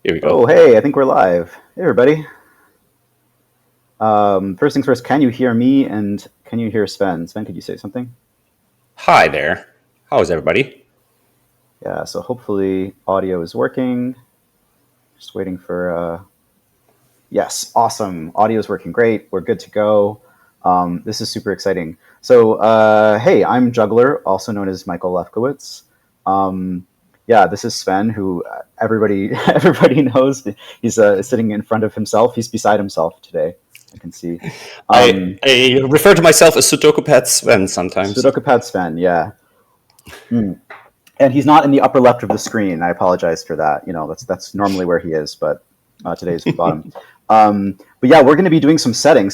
Here we go. Oh, hey, I think we're live. Hey, everybody. First things first, can you hear me and can you hear Sven? Sven, could you say something? Hi there. How is everybody? Yeah, so hopefully audio is working. Just waiting for... Yes, awesome. Audio is working great. We're good to go. This is super exciting. So, hey, I'm Juggler, also known as Michael Lefkowitz. Yeah, this is Sven, who everybody knows. He's sitting in front of himself. He's beside himself today. I can see. I refer to myself as Sudokupad Sven sometimes. Sudokupad Sven, yeah. And he's not in the upper left of the screen. I apologize for that. You know, that's normally where he is, but today is the bottom. But yeah, we're going to be doing some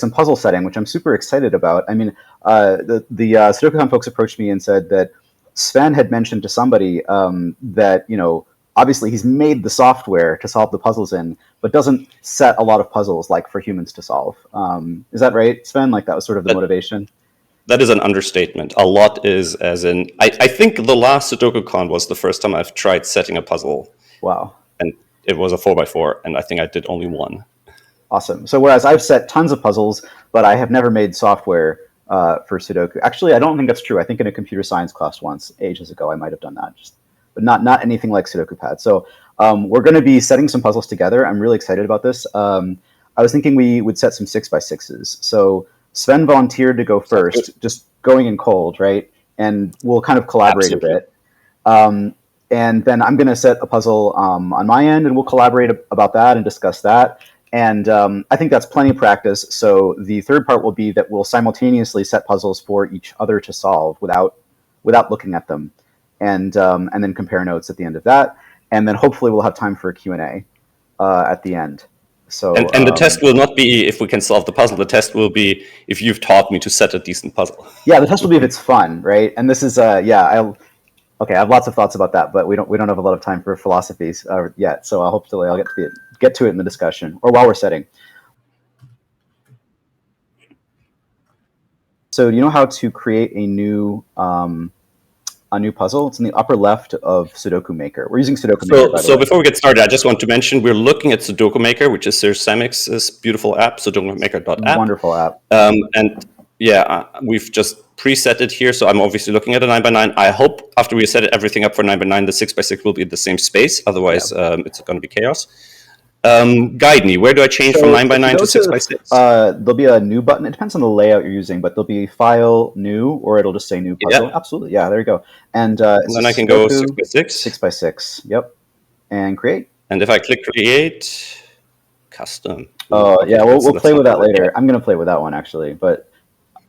puzzle setting, which I'm super excited about. I mean, the SudokuCon folks approached me and said that Sven had mentioned to somebody that, you know, obviously he's made the software to solve the puzzles in, but doesn't set a lot of puzzles like for humans to solve. Is that right, Sven? Like that was sort of the motivation? That is an understatement. A lot is as in, I think the last SudokuCon was the first time I've tried setting a puzzle. Wow. And it was a 4x4, and I think I did only one. Awesome. So whereas I've set tons of puzzles, but I have never made software for Sudoku. Actually, I don't think that's true. I think in a computer science class once, ages ago, I might have done that, but not anything like Sudokupad. So we're going to be setting some puzzles together. I'm really excited about this. I was thinking we would set some 6x6s. So Sven volunteered to go first, just going in cold, right? And we'll kind of collaborate a bit. And then I'm going to set a puzzle on my end, and we'll collaborate about that and discuss that. And I think that's plenty of practice. So the third part will be that we'll simultaneously set puzzles for each other to solve without looking at them, and then compare notes at the end of that. And then hopefully we'll have time for a Q&A at the end. So and the test will not be if we can solve the puzzle. The test will be if you've taught me to set a decent puzzle. Yeah, the test will be if it's fun, right? And this is I have lots of thoughts about that, but we don't have a lot of time for philosophies yet. So hopefully I'll get to it in the discussion or while we're setting. So do you know how to create a new puzzle? It's in the upper left of Sudoku Maker. We're using Sudoku Maker, by the way. So before we get started, I just want to mention we're looking at Sudoku Maker, which is Sir Samix's beautiful app, sudokumaker.app. Wonderful app. And yeah, we've just preset it here, so I'm obviously looking at a 9x9. I hope after we set everything up for 9x9, the 6x6 will be in the same space. Otherwise, it's going to be chaos. Guide me. Where do I change from 9x9 to 6x6? There'll be a new button. It depends on the layout you're using, but there'll be File, New, or it'll just say New Puzzle. Yeah. Absolutely. Yeah, there you go. And then I can go 6x6. 6x6. Yep. And create. And if I click Create, Custom. Oh, yeah, we'll play with that later. I'm going to play with that one, actually, but...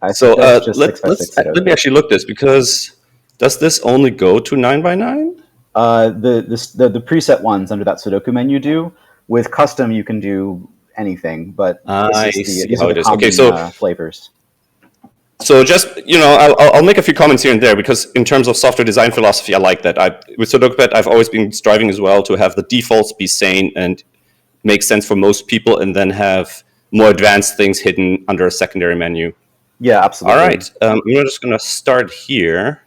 let me actually look this, because does this only go to 9x9? The preset ones under that Sudoku menu do. With custom, you can do anything, but these are the common flavors. So just, I'll make a few comments here and there, because in terms of software design philosophy, I like that. With Sudokupad, I've always been striving as well to have the defaults be sane and make sense for most people, and then have more advanced things hidden under a secondary menu. Yeah, absolutely. All right, we're just going to start here,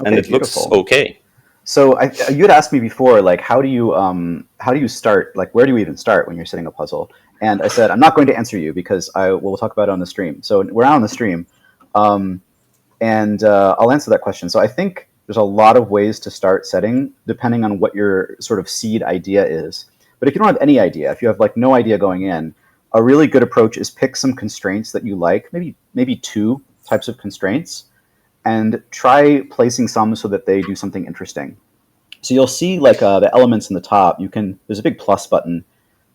and it looks okay. So you had asked me before, like, how do you start? Like, where do you even start when you're setting a puzzle? And I said, I'm not going to answer you because we'll talk about it on the stream. So we're out on the stream, and I'll answer that question. So I think there's a lot of ways to start setting, depending on what your sort of seed idea is. But if you don't have any idea, if you have like no idea going in, a really good approach is pick some constraints that you like, maybe 2 types of constraints, and try placing some so that they do something interesting. So you'll see like the elements in the top. There's a big plus button.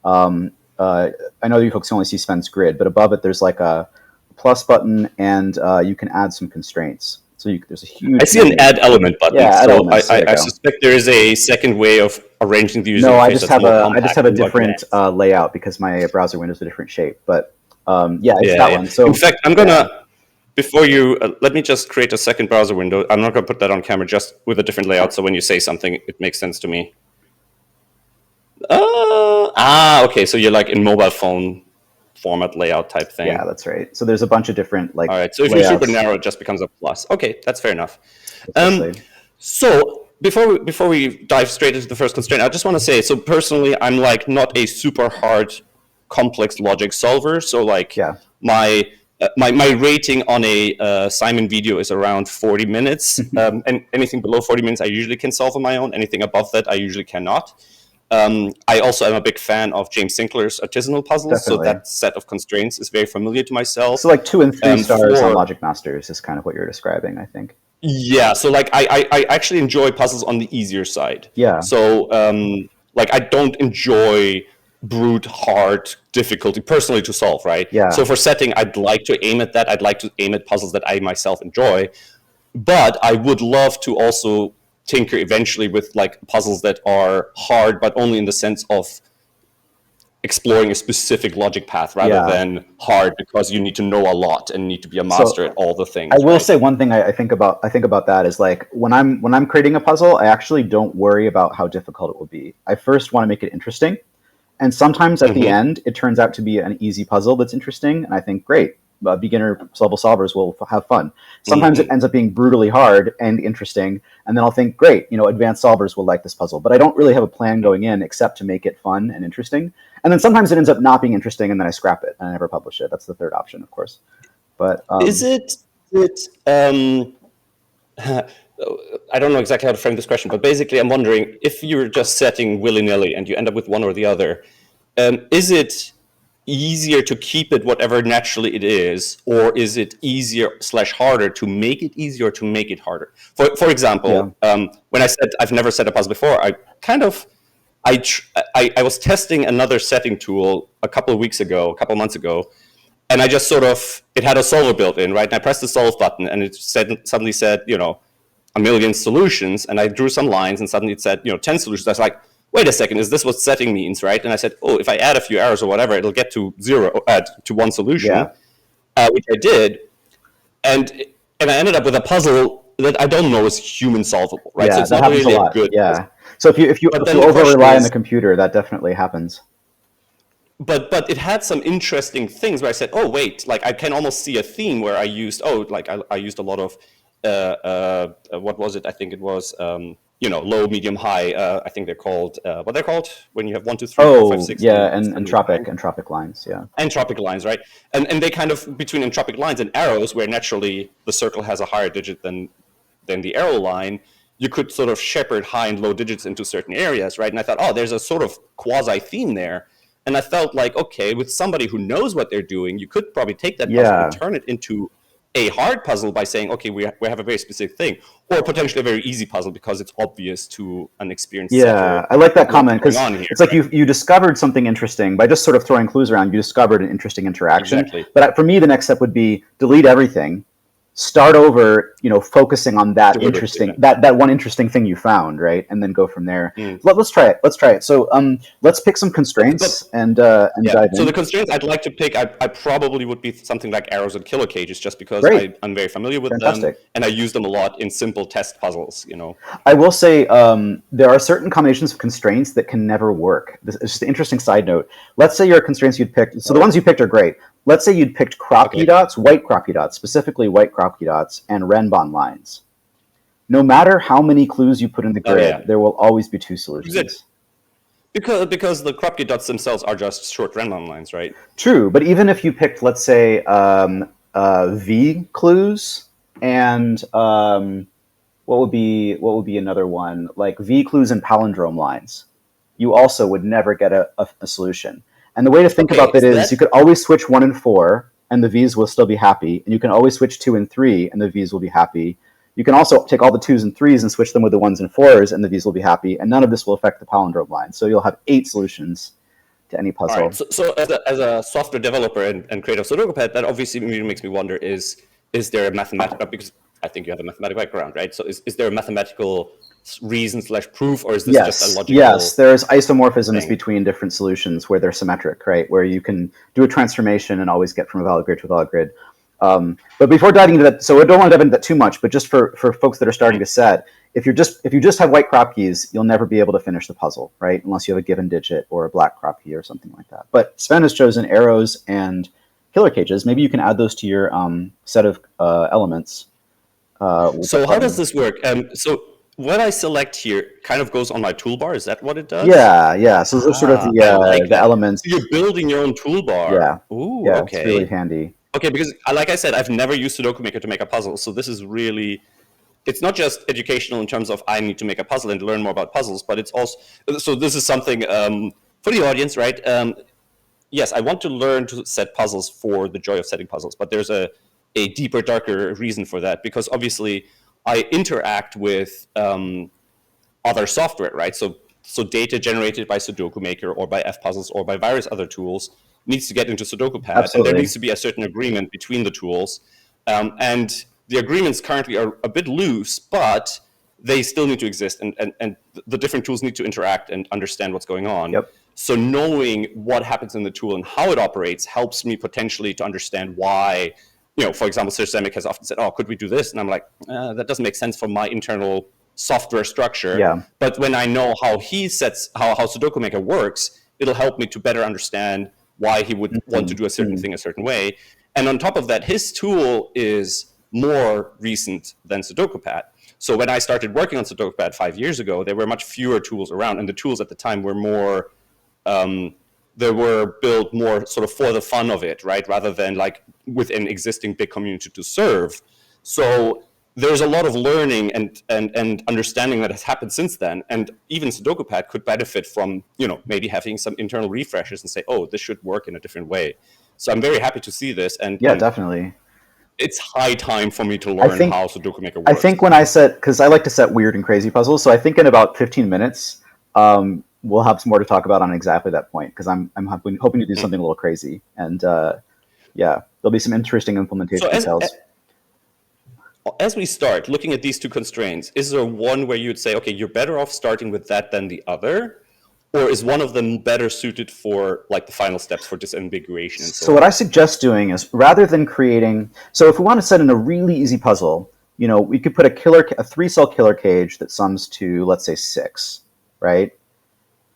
I know you folks only see Sven's grid, but above it there's like a plus button, and you can add some constraints. So there's a huge... I see an add element button. Yeah, so I suspect there is a second way of arranging the user interface. No, I just have a different layout because my browser window is a different shape. But it's that one. So in fact, I'm gonna... Before you, let me just create a second browser window. I'm not going to put that on camera, just with a different layout, so when you say something, it makes sense to me. Okay, so you're like in mobile phone format layout type thing. Yeah, that's right. So there's a bunch of different like. All right, so if you're super narrow, it just becomes a plus. Okay, that's fair enough. So before we dive straight into the first constraint, I just want to say, so personally, I'm like not a super hard, complex logic solver. So like my rating on a Simon video is around 40 minutes, and anything below 40 minutes I usually can solve on my own. Anything above that I usually cannot. I also am a big fan of James Sinclair's artisanal puzzles, Definitely. so that set of constraints is very familiar to myself. So like 2 and 3 stars on Logic Masters is kind of what you're describing, I think. Yeah, so like I actually enjoy puzzles on the easier side. Yeah. So like I don't enjoy brute hard difficulty personally to solve, right? Yeah. So for setting, I'd like to aim at that. I'd like to aim at puzzles that I myself enjoy, but I would love to also tinker eventually with like puzzles that are hard, but only in the sense of exploring a specific logic path rather than hard because you need to know a lot and need to be a master at all the things. I will say one thing I think about that is like when I'm creating a puzzle, I actually don't worry about how difficult it will be. I first want to make it interesting. And sometimes at the end, it turns out to be an easy puzzle that's interesting. And I think, great, beginner level solvers will have fun. Sometimes it ends up being brutally hard and interesting. And then I'll think, great, advanced solvers will like this puzzle. But I don't really have a plan going in except to make it fun and interesting. And then sometimes it ends up not being interesting and then I scrap it and I never publish it. That's the third option, of course. But is it I don't know exactly how to frame this question, but basically I'm wondering if you're just setting willy-nilly and you end up with one or the other, is it easier to keep it whatever naturally it is, or is it easier / harder to make it easier or to make it harder? For example, when I said I've never set a puzzle before, I was testing another setting tool a couple months ago, and I just it had a solver built in, right? And I pressed the solve button and it suddenly said, a million solutions, and I drew some lines and suddenly it said, 10 solutions. I was like, wait a second, is this what setting means, right? And I said, oh, if I add a few arrows or whatever, it'll get to to one solution, which I did. And I ended up with a puzzle that I don't know is human solvable, right? Yeah, so it's that not happens really a lot. good. Yeah. So if you over rely on the computer, that definitely happens. But it had some interesting things where I said, oh, wait, like I can almost see a theme where I used, I used a lot of, what was it? I think it was, low, medium, high. I think they're called, what they're called when you have 1, 2, 3, 4, 5, 6. Yeah, and entropic lines, yeah. Entropic lines, right? And they kind of, between entropic lines and arrows, where naturally the circle has a higher digit than the arrow line, you could sort of shepherd high and low digits into certain areas, right? And I thought, oh, there's a sort of quasi-theme there. And I felt like, okay, with somebody who knows what they're doing, you could probably take that puzzle and turn it into a hard puzzle by saying, okay, we have a very specific thing, or potentially a very easy puzzle because it's obvious to an experienced setter. I like that comment because it's like you discovered something interesting by just sort of throwing clues around. You discovered an interesting interaction. Exactly. But for me, the next step would be delete everything, start over, focusing on that that one interesting thing you found, right, and then go from there. Let's try it. So let's pick some constraints and dive in. So the constraints I'd like to pick, I probably would be something like arrows and killer cages, just because I'm very familiar with them and I use them a lot in simple test puzzles. I will say there are certain combinations of constraints that can never work. This is just an interesting side note. Let's say your constraints you'd picked. So the ones you picked are great. Let's say you'd picked Kropke dots, white Kropke dots, specifically white Kropke dots, and Renbon lines. No matter how many clues you put in the grid, there will always be two solutions. Because the Kropke dots themselves are just short Renbon lines, right? True, but even if you picked, let's say, V clues and what would be another one, like V clues and palindrome lines, you also would never get a solution. And the way to think about that is you could always switch 1 and 4 and the V's will still be happy. And you can always switch 2 and 3 and the V's will be happy. You can also take all the 2s and 3s and switch them with the 1s and 4s and the V's will be happy. And none of this will affect the palindrome line. So you'll have 8 solutions to any puzzle. All right. So as a software developer and creator of Sudokupad, that obviously makes me wonder, is there a mathematical, because I think you have a mathematical background, right? So is there a mathematical reason / proof, or is this just a logical? Yes, there's isomorphisms between different solutions where they're symmetric, right? Where you can do a transformation and always get from a valid grid to a valid grid. But before diving into that, so I don't want to dive into that too much, but just for folks that are starting to set, if you just have white Kropkes, you'll never be able to finish the puzzle, right? Unless you have a given digit or a black Kropke or something like that. But Sven has chosen arrows and killer cages. Maybe you can add those to your set of elements. So how does this work? So what I select here kind of goes on my toolbar. Is that what it does? Yeah. So those are sort of I like the that. elements. So you're building your own toolbar. Ooh, Yeah, okay. it's really handy. Okay, because like I said, I've never used Sudoku Maker to make a puzzle, so this is really, it's not just educational in terms of I need to make a puzzle and learn more about puzzles, but it's also, so this is something for the audience, right? Yes, I want to learn to set puzzles for the joy of setting puzzles, but there's a deeper, darker reason for that, because obviously I interact with other software, right? So data generated by Sudoku Maker or by FPuzzles or by various other tools needs to get into Sudokupad. Absolutely. And there needs to be a certain agreement between the tools. And the agreements currently are a bit loose, but they still need to exist. And the different tools need to interact and understand what's going on. Yep. So knowing what happens in the tool and how it operates helps me potentially to understand why, for example, Sir Semic has often said, oh, could we do this? And I'm like, that doesn't make sense for my internal software structure. Yeah. But when I know how he sets, how Sudoku Maker works, it'll help me to better understand why he would want to do a certain thing a certain way. And on top of that, his tool is more recent than Sudokupad. So when I started working on Sudokupad 5 years ago, there were much fewer tools around, and the tools at the time were more, they were built more sort of for the fun of it, right? Rather than like with an existing big community to serve. So there's a lot of learning and understanding that has happened since then. And even Sudokupad could benefit from, maybe having some internal refreshes and say, oh, this should work in a different way. So I'm very happy to see this. And yeah, definitely. It's high time for me to learn how Sudoku Maker works. I think when because I like to set weird and crazy puzzles, so I think in about 15 minutes, we'll have some more to talk about on exactly that point, because I'm hoping to do something a little crazy. And there'll be some interesting implementation details. As we start looking at these two constraints, is there one where you'd say, okay, you're better off starting with that than the other? Or is one of them better suited for like the final steps for disambiguation? And so what I suggest doing is, rather than creating, so if we want to set in a really easy puzzle, we could put a 3-cell killer cage that sums to, let's say, 6, right?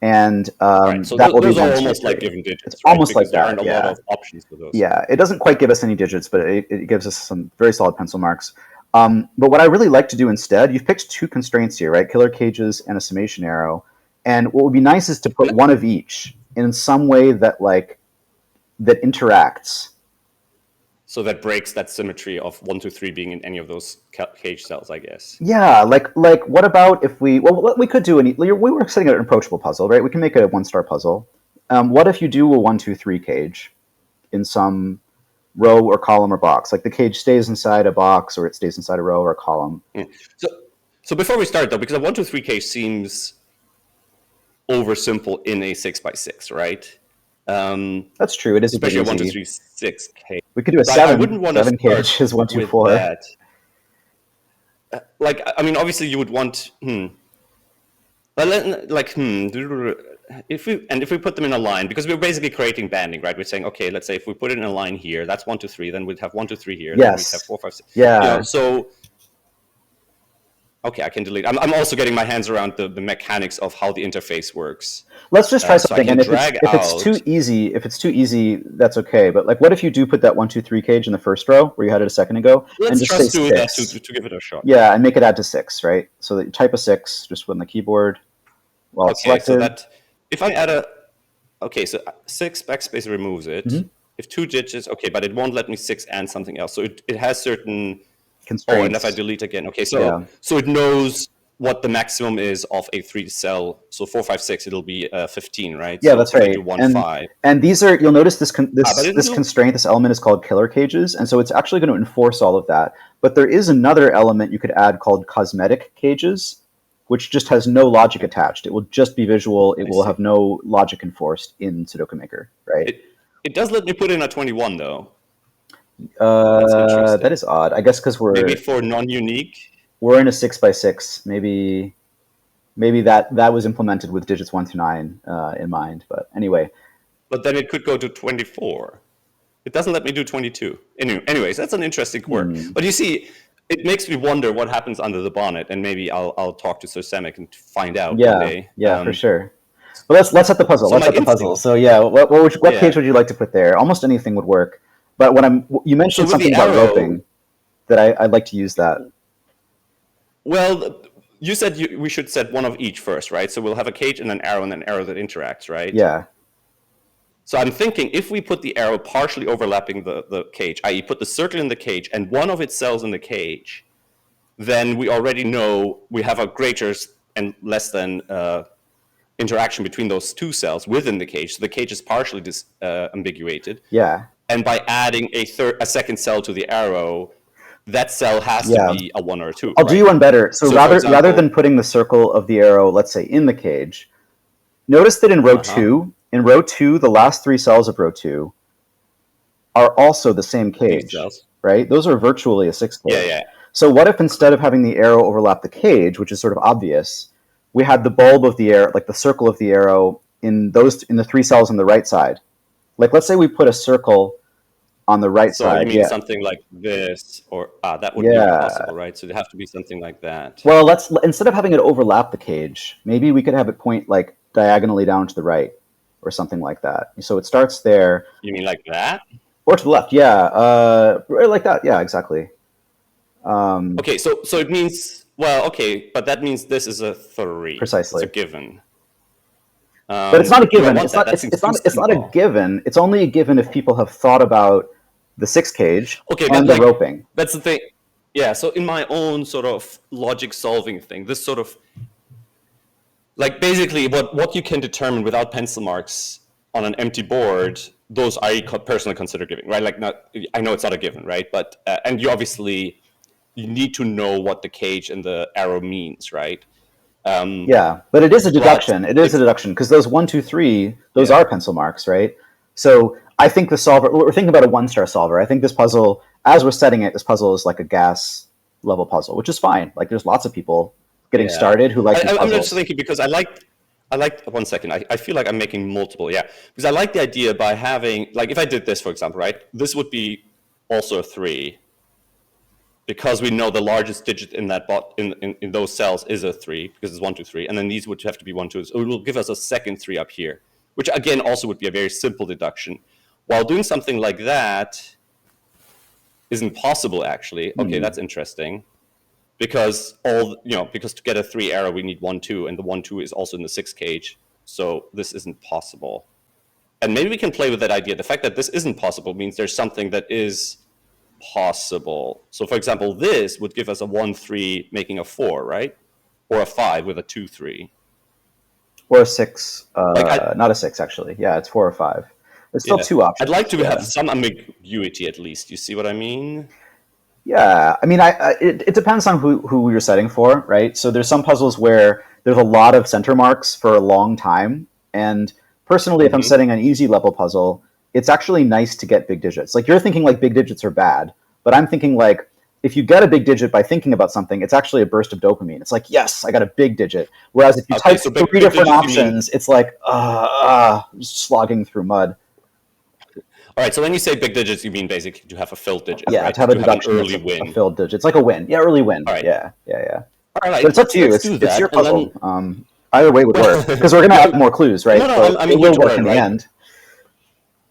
And right, so that will be those are almost like given digits. It's almost because like that. There aren't a lot of options for those. Yeah, it doesn't quite give us any digits, but it gives us some very solid pencil marks. But what I really like to do instead, you've picked 2 constraints here, right? Killer cages and a summation arrow. And what would be nice is to put one of each in some way that that interacts. So that breaks that symmetry of 1, 2, 3 being in any of those cage cells, I guess. Yeah, like what about if we could do we were setting an approachable puzzle, right? We can make a 1-star puzzle. What if you do a 1, 2, 3 cage in some row or column or box? Like the cage stays inside a box, or it stays inside a row or a column. So before we start though, because a 1, 2, 3 cage seems over simple in a 6x6, right? That's true. It is especially a 1, 2, 3, 6 cage. We could do a 7 cage is 1, 2, 4. Obviously you would want if we put them in a line, because we're basically creating banding, right? We're saying, okay, let's say if we put it in a line here, that's 1, 2, 3, then we'd have 1, 2, 3 here, then we'd have 4, 5, 6. Yeah. Okay, I can delete. I'm also getting my hands around the mechanics of how the interface works. Let's just try something. And if it's too easy, that's okay. But what if you do put that 1, 2, 3 cage in the first row where you had it a second ago? Let's and just do that to give it a shot. Yeah, and make it add to 6, right? So that you type a 6 just on the keyboard while it's selected. So that if I add 6 backspace removes it. Mm-hmm. If 2 digits, okay, but it won't let me 6 and something else. So it has certain constraints. Oh, and if I delete again, okay, so it knows what the maximum is of a 3-cell. So 4, 5, 6, it'll be 15, right? Yeah, so that's right. 1, 5. And these are, you'll notice this constraint, this element is called killer cages, and so it's actually going to enforce all of that. But there is another element you could add called cosmetic cages, which just has no logic attached. It will just be visual. It will have no logic enforced in Sudoku Maker, right? It does let me put in a 21 though. That is odd. I guess because maybe for non-unique. We're in a 6x6. Maybe that was implemented with digits 1 to 9 in mind. But anyway. But then it could go to 24. It doesn't let me do 22. Anyways, that's an interesting quirk. But you see, it makes me wonder what happens under the bonnet, and maybe I'll talk to Sir Semic and find out. Yeah, for sure. But let's set the puzzle. So what cage would you like to put there? Almost anything would work. But you mentioned something about roping that I'd like to use that. Well, you said we should set one of each first, right? So we'll have a cage and an arrow that interacts, right? Yeah. So I'm thinking if we put the arrow partially overlapping the cage, i.e. put the circle in the cage and one of its cells in the cage, then we already know we have a greater and less than interaction between those two cells within the cage. So the cage is partially ambiguated. Yeah. And by adding a second cell to the arrow, that cell has to be a 1 or a 2. I'll do you one better. So, example, rather than putting the circle of the arrow, let's say, in the cage, notice that in row 2, the last 3 cells of row 2 are also the same cage, right? Those are virtually a 6 cage. Yeah. So what if instead of having the arrow overlap the cage, which is sort of obvious, we had the bulb of the arrow, like the circle of the arrow, in the 3 cells on the right side? Like, let's say we put a circle on the right side. So you mean something like this, or that would be impossible, right? So it'd have to be something like that. Well, instead of having it overlap the cage, maybe we could have it point like diagonally down to the right, or something like that. So it starts there. You mean like that? Or to the left, yeah, like that, yeah, exactly. Okay, so it means, well, okay, but that means this is a 3. Precisely, it's a given. But it's not a given. It's not a given. It's only a given if people have thought about the 6 cage and the roping. That's the thing. Yeah. So in my own sort of logic solving thing, this sort of like basically what you can determine without pencil marks on an empty board, those I personally consider giving, right? Like, I know it's not a given, right? But and you need to know what the cage and the arrow means, right? Yeah, but it is a deduction. It is a deduction because those 1, 2, 3, those are pencil marks, right? So I think the solver, we're thinking about a 1-star solver. I think this puzzle, as we're setting it, this puzzle is like a gas level puzzle, which is fine. Like, there's lots of people getting started who like these puzzles. I'm just thinking because I like 1 second. I feel like I'm making multiple, because I like the idea by having, like, if I did this, for example, right? This would be also a 3. Because we know the largest digit in that in those cells is a 3, because it's 1, 2, 3, and then these would have to be 1, 2. So it will give us a second 3 up here, which again also would be a very simple deduction. While doing something like that isn't possible, actually. Okay, that's interesting, because because to get a 3 arrow we need 1, 2, and the 1, 2 is also in the 6 cage. So this isn't possible, and maybe we can play with that idea. The fact that this isn't possible means there's something that is possible. So for example, this would give us a 1, 3 making a 4, right? Or a 5 with a 2, 3. Or a 6, not a 6 actually. Yeah, it's 4 or 5. There's still 2 options. I'd like to have some ambiguity at least. You see what I mean? Yeah, I mean, it depends on who you're setting for, right? So there's some puzzles where there's a lot of center marks for a long time, and personally, if I'm setting an easy level puzzle, it's actually nice to get big digits. Like, you're thinking like big digits are bad, but I'm thinking like, if you get a big digit by thinking about something, it's actually a burst of dopamine. It's like, yes, I got a big digit. Whereas if you type 3 different options, it's like, slogging through mud. All right, so when you say big digits, you mean basically to have a filled digit, yeah, right? To have a deduction, early win. A filled digit. It's like a win. Yeah, early win. All right. Yeah. All right, but it's up to you. It's your puzzle. Either way would work, because we're going to add more clues, right? No, I mean, it will work in the end.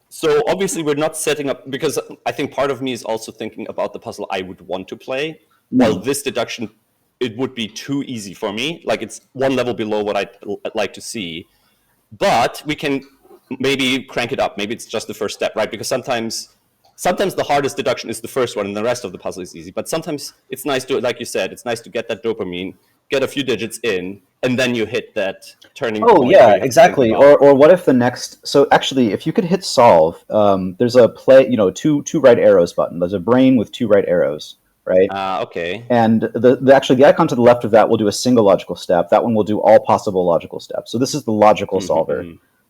So obviously we're not setting up, because I think part of me is also thinking about the puzzle I would want to play. While this deduction, it would be too easy for me. Like, it's one level below what I'd like to see. But we can maybe crank it up. Maybe it's just the first step, right? Because sometimes the hardest deduction is the first one and the rest of the puzzle is easy. But sometimes it's nice to, like you said, it's nice to get that dopamine, get a few digits in, and then you hit that turning point. Oh, yeah, exactly. Or what if the next... So actually, if you could hit solve, there's a play, two right arrows button. There's a brain with 2 right arrows, right? Okay. And the icon to the left of that will do a single logical step. That one will do all possible logical steps. So this is the logical solver.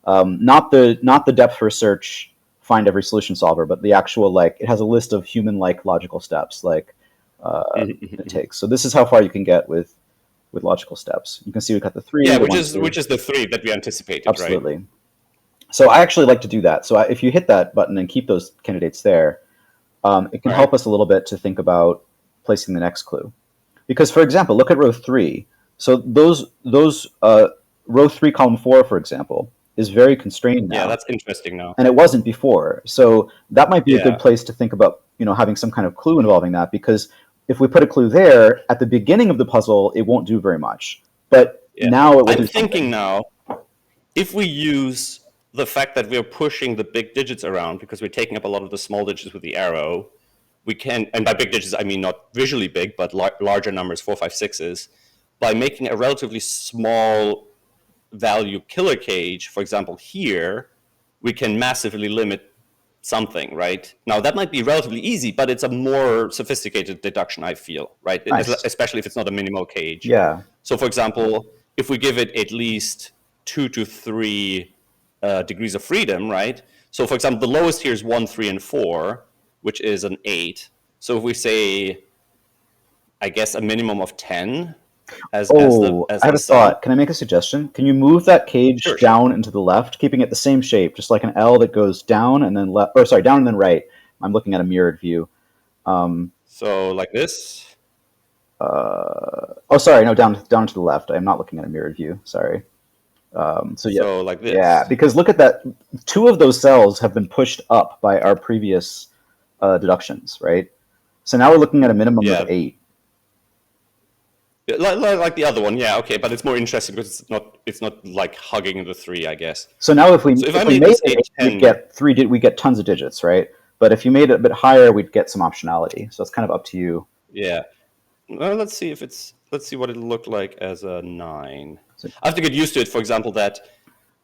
Not the depth first search, find every solution solver, but the actual, like, it has a list of human-like logical steps, like, it takes. So this is how far you can get with logical steps. You can see we've got the 3. Yeah, which is the 3 that we anticipated, absolutely. Right? So I actually like to do that. So if you hit that button and keep those candidates there, it can help us a little bit to think about placing the next clue. Because, for example, look at row 3. So those row 3, column 4, for example, is very constrained now. Yeah, that's interesting now. And it wasn't before. So that might be a good place to think about, having some kind of clue involving that, because if we put a clue there at the beginning of the puzzle, it won't do very much. But now it will I'm do thinking something. now, if we use the fact that we're pushing the big digits around because we're taking up a lot of the small digits with the arrow, we can, and by big digits I mean not visually big, but larger numbers, 4, 5, 6s, by making a relatively small value killer cage, for example here, we can massively limit something, right? Now that might be relatively easy, but it's a more sophisticated deduction, I feel, right? Nice. Especially if it's not a minimal cage. Yeah. So for example, if we give it at least 2 to 3 degrees of freedom, right? So for example, the lowest here is 1, 3, and 4, which is an 8. So if we say, I guess, a minimum of 10 as I the have a thought. Can I make a suggestion? Can you move that cage Sure. down and to the left, keeping it the same shape, just like an L that goes down and then left, or sorry, down and then right. I'm looking at a mirrored view. So like this? Oh, sorry, no, down to the left. I'm not looking at a mirrored view. Sorry. So like this? Yeah, because look at that. 2 of those cells have been pushed up by our previous deductions, right? So now we're looking at a minimum of 8. Like the other one, yeah, okay, but it's more interesting because it's not like hugging the 3, I guess. So now if we made it, we'd get 3. We get tons of digits, right? But if you made it a bit higher, we'd get some optionality. So it's kind of up to you. Yeah. Well, let's see what it'll look like as a 9. I have to get used to it. For example, that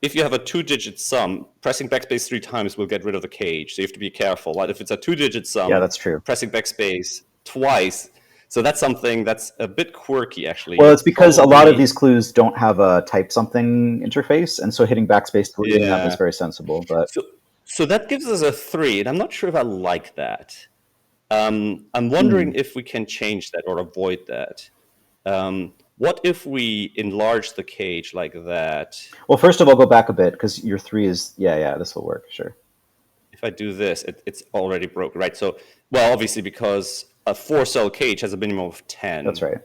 if you have a 2-digit sum, pressing backspace 3 times will get rid of the cage. So you have to be careful. Like if it's a 2-digit sum, yeah, that's true. Pressing backspace twice. So that's something that's a bit quirky, actually. Well, it's because a lot of these clues don't have a type something interface, and so hitting backspace to read them is very sensible. But so that gives us a 3, and I'm not sure if I like that. I'm wondering if we can change that or avoid that. What if we enlarge the cage like that? Well, first of all, go back a bit because your 3 is this will work, sure. If I do this, it's already broken, right? So, well, obviously because a 4-cell cage has a minimum of 10. That's right.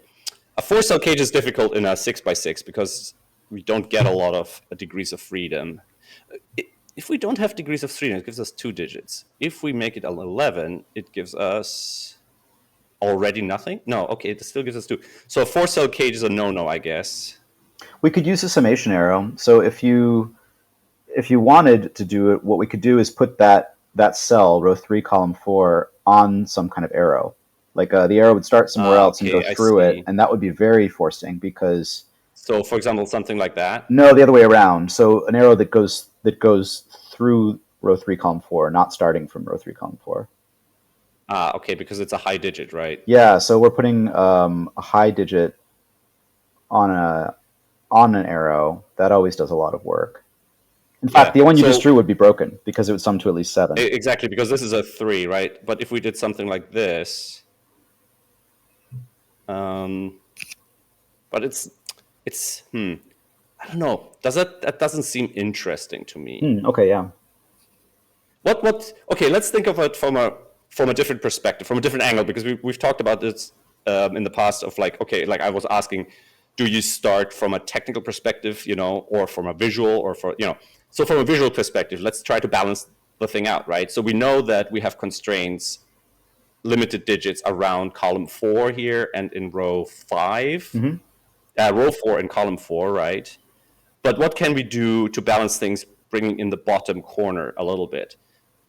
A 4-cell cage is difficult in a 6x6 because we don't get a lot of degrees of freedom. If we don't have degrees of freedom, it gives us 2 digits. If we make it an 11, it gives us already nothing? No, okay, it still gives us 2. So a 4-cell cage is a no-no, I guess. We could use a summation arrow. So if you wanted to do it, what we could do is put that cell, row 3, column 4, on some kind of arrow. Like the arrow would start somewhere else and go through it, and that would be very forcing because... So, for example, something like that? No, the other way around. So an arrow that goes through row 3, column 4, not starting from row 3, column 4. Okay, because it's a high digit, right? Yeah, so we're putting a high digit on an arrow. That always does a lot of work. In fact, the one you just drew would be broken because it would sum to at least 7. Exactly, because this is a 3, right? But if we did something like this, but it's I don't know. That doesn't seem interesting to me. Okay, yeah. Okay, let's think of it from a different perspective, from a different angle, because we've talked about this in the past of like, okay, like I was asking, do you start from a technical perspective, or from a visual, or so from a visual perspective, let's try to balance the thing out, right? So we know that we have constraints, limited digits around column 4 here and in row 5, row 4 and column 4, right? But what can we do to balance things, bringing in the bottom corner a little bit?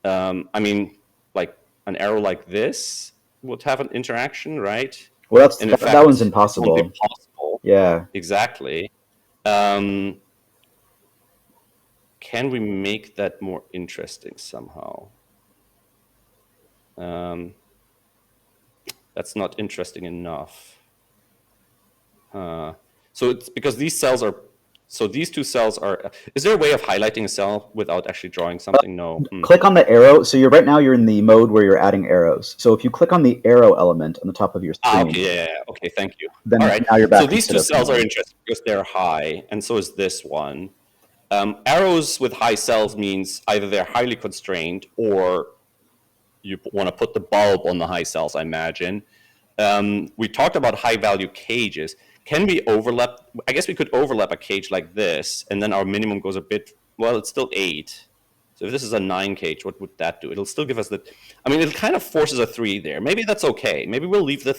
I mean, like an arrow like this would have an interaction, right? Well, that one's impossible. Impossible. Yeah. Exactly. Can we make that more interesting somehow? That's not interesting enough. So it's because these cells are. So these 2 cells are. Is there a way of highlighting a cell without actually drawing something? No. Click on the arrow. So right now you're in the mode where you're adding arrows. So if you click on the arrow element on the top of your screen. Okay. Yeah. Okay. Thank you. Then all right. Now you're back. So these 2 cells are interesting because they're high, and so is this one. Arrows with high cells means either they're highly constrained or you want to put the bulb on the high cells, I imagine. We talked about high-value cages. Can we overlap? I guess we could overlap a cage like this, and then our minimum goes a bit, well, it's still 8. So if this is a 9 cage, what would that do? It'll still give us the. I mean, it kind of forces a 3 there. Maybe that's okay. Maybe we'll leave the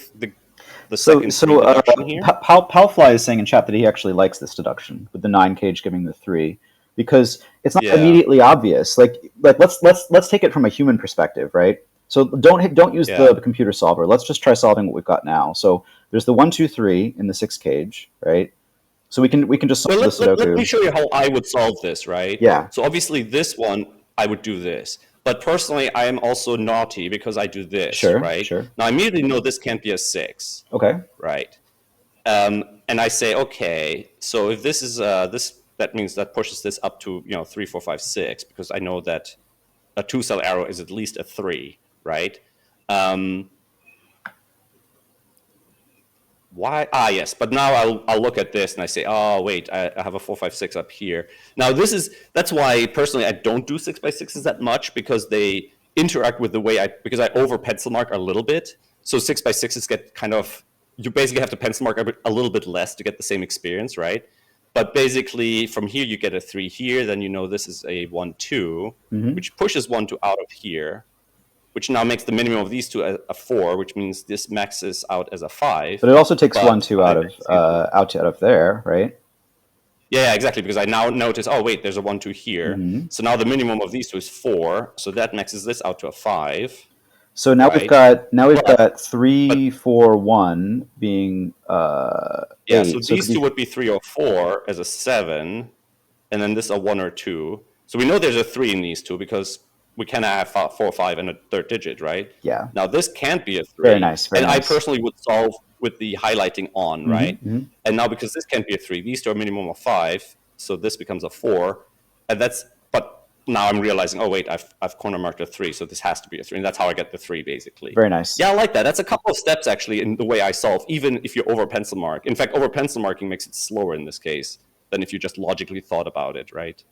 second 3 deduction here. Palfly is saying in chat that he actually likes this deduction with the 9 cage giving the 3 because it's not immediately obvious. Like let's take it from a human perspective, right? So don't use the computer solver. Let's just try solving what we've got now. So there's the 1, 2, 3 in the 6 cage, right? So we can just solve the Sudoku. Let me show you how I would solve this, right? Yeah. So obviously this one, I would do this. But personally, I am also naughty because I do this, right? Sure. Now, I immediately know this can't be a 6. Okay. Right. And I say, okay, so if this is this, that means that pushes this up to 3, 4, 5, 6, because I know that a 2-cell arrow is at least a 3, right? Why? Yes. But now I'll look at this and I say, oh wait, I have a 4, 5, 6 up here. Now that's why personally I don't do 6x6s that much, because they interact with the way because I over pencil mark a little bit. So 6x6s get kind of, you basically have to pencil mark a little bit less to get the same experience, right? But basically from here you get a 3 here, then this is a 1, 2, which pushes 1, 2 out of here, which now makes the minimum of these two a 4, which means this maxes out as a 5. But it also takes 1, 2 out of there, right? Yeah, exactly, because I now notice, oh wait, there's a 1, 2 here. So now the minimum of these two is 4, so that maxes this out to a 5. So now we've got 3, 4, 1 being 8. So these two would be 3 or 4 as a 7, and then this a 1 or 2. So we know there's a 3 in these two because we can have 4 or 5 and a third digit, right? Yeah. Now this can't be a 3. Very nice. I personally would solve with the highlighting on, right? And now because this can't be a 3, these two are minimum of 5, so this becomes a 4, and but now I'm realizing, oh wait, I've corner marked a 3, so this has to be a 3, and that's how I get the 3 basically. Very nice. Yeah, I like that. That's a couple of steps actually in the way I solve, even if you over pencil mark. In fact, over pencil marking makes it slower in this case than if you just logically thought about it, right?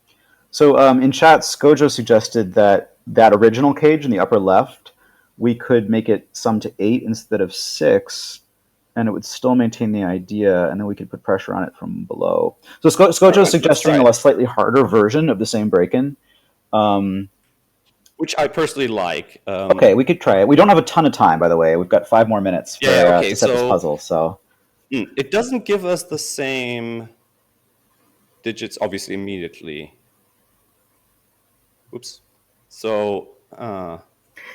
So in chat, Skojo suggested that original cage in the upper left, we could make it sum to 8 instead of 6, and it would still maintain the idea, and then we could put pressure on it from below. So Skojo is suggesting a slightly harder version of the same break-in. Which I personally like. Okay, we could try it. We don't have a ton of time, by the way. We've got 5 more minutes to set this puzzle. So it doesn't give us the same digits, obviously, immediately. Oops. So,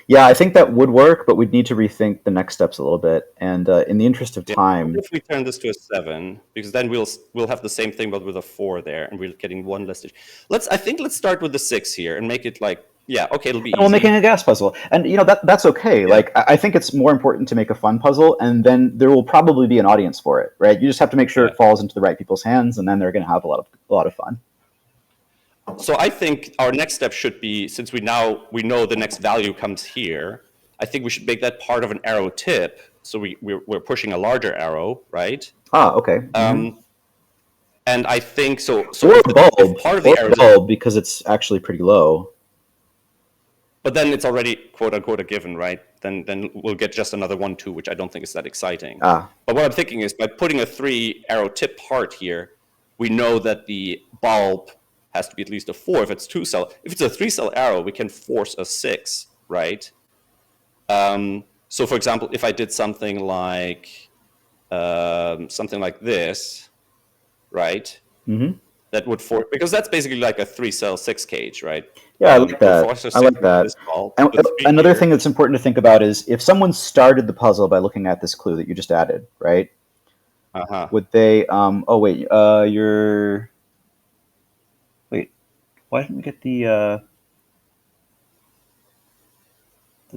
yeah, I think that would work, but we'd need to rethink the next steps a little bit. And in the interest of time, if we turn this to a 7, because then we'll have the same thing, but with a 4 there, and we're getting 1 less digit. Let's start with the 6 here and make it like, it'll be easy. We're making a gas puzzle, and that's okay. Yeah. Like I think it's more important to make a fun puzzle, and then there will probably be an audience for it, right? You just have to make sure it falls into the right people's hands, and then they're going to have a lot of fun. So I think our next step should be, since we know the next value comes here, I think we should make that part of an arrow tip. So we're pushing a larger arrow, right? Okay. And I think so. Or a bulb, part of the arrow bulb, because it's actually pretty low. But then it's already quote unquote a given, right? Then we'll get just another 1, 2, which I don't think is that exciting. But what I'm thinking is by putting a 3 arrow tip part here, we know that the bulb has to be at least a 4 if it's 2-cell. If it's a 3-cell arrow, we can force a 6, right? So for example, if I did something like this, right? That would force, because that's basically like a 3-cell 6 cage, right? Yeah, I like that. I like that. And another thing that's important to think about is if someone started the puzzle by looking at this clue that you just added, right? Would they? Why didn't we get the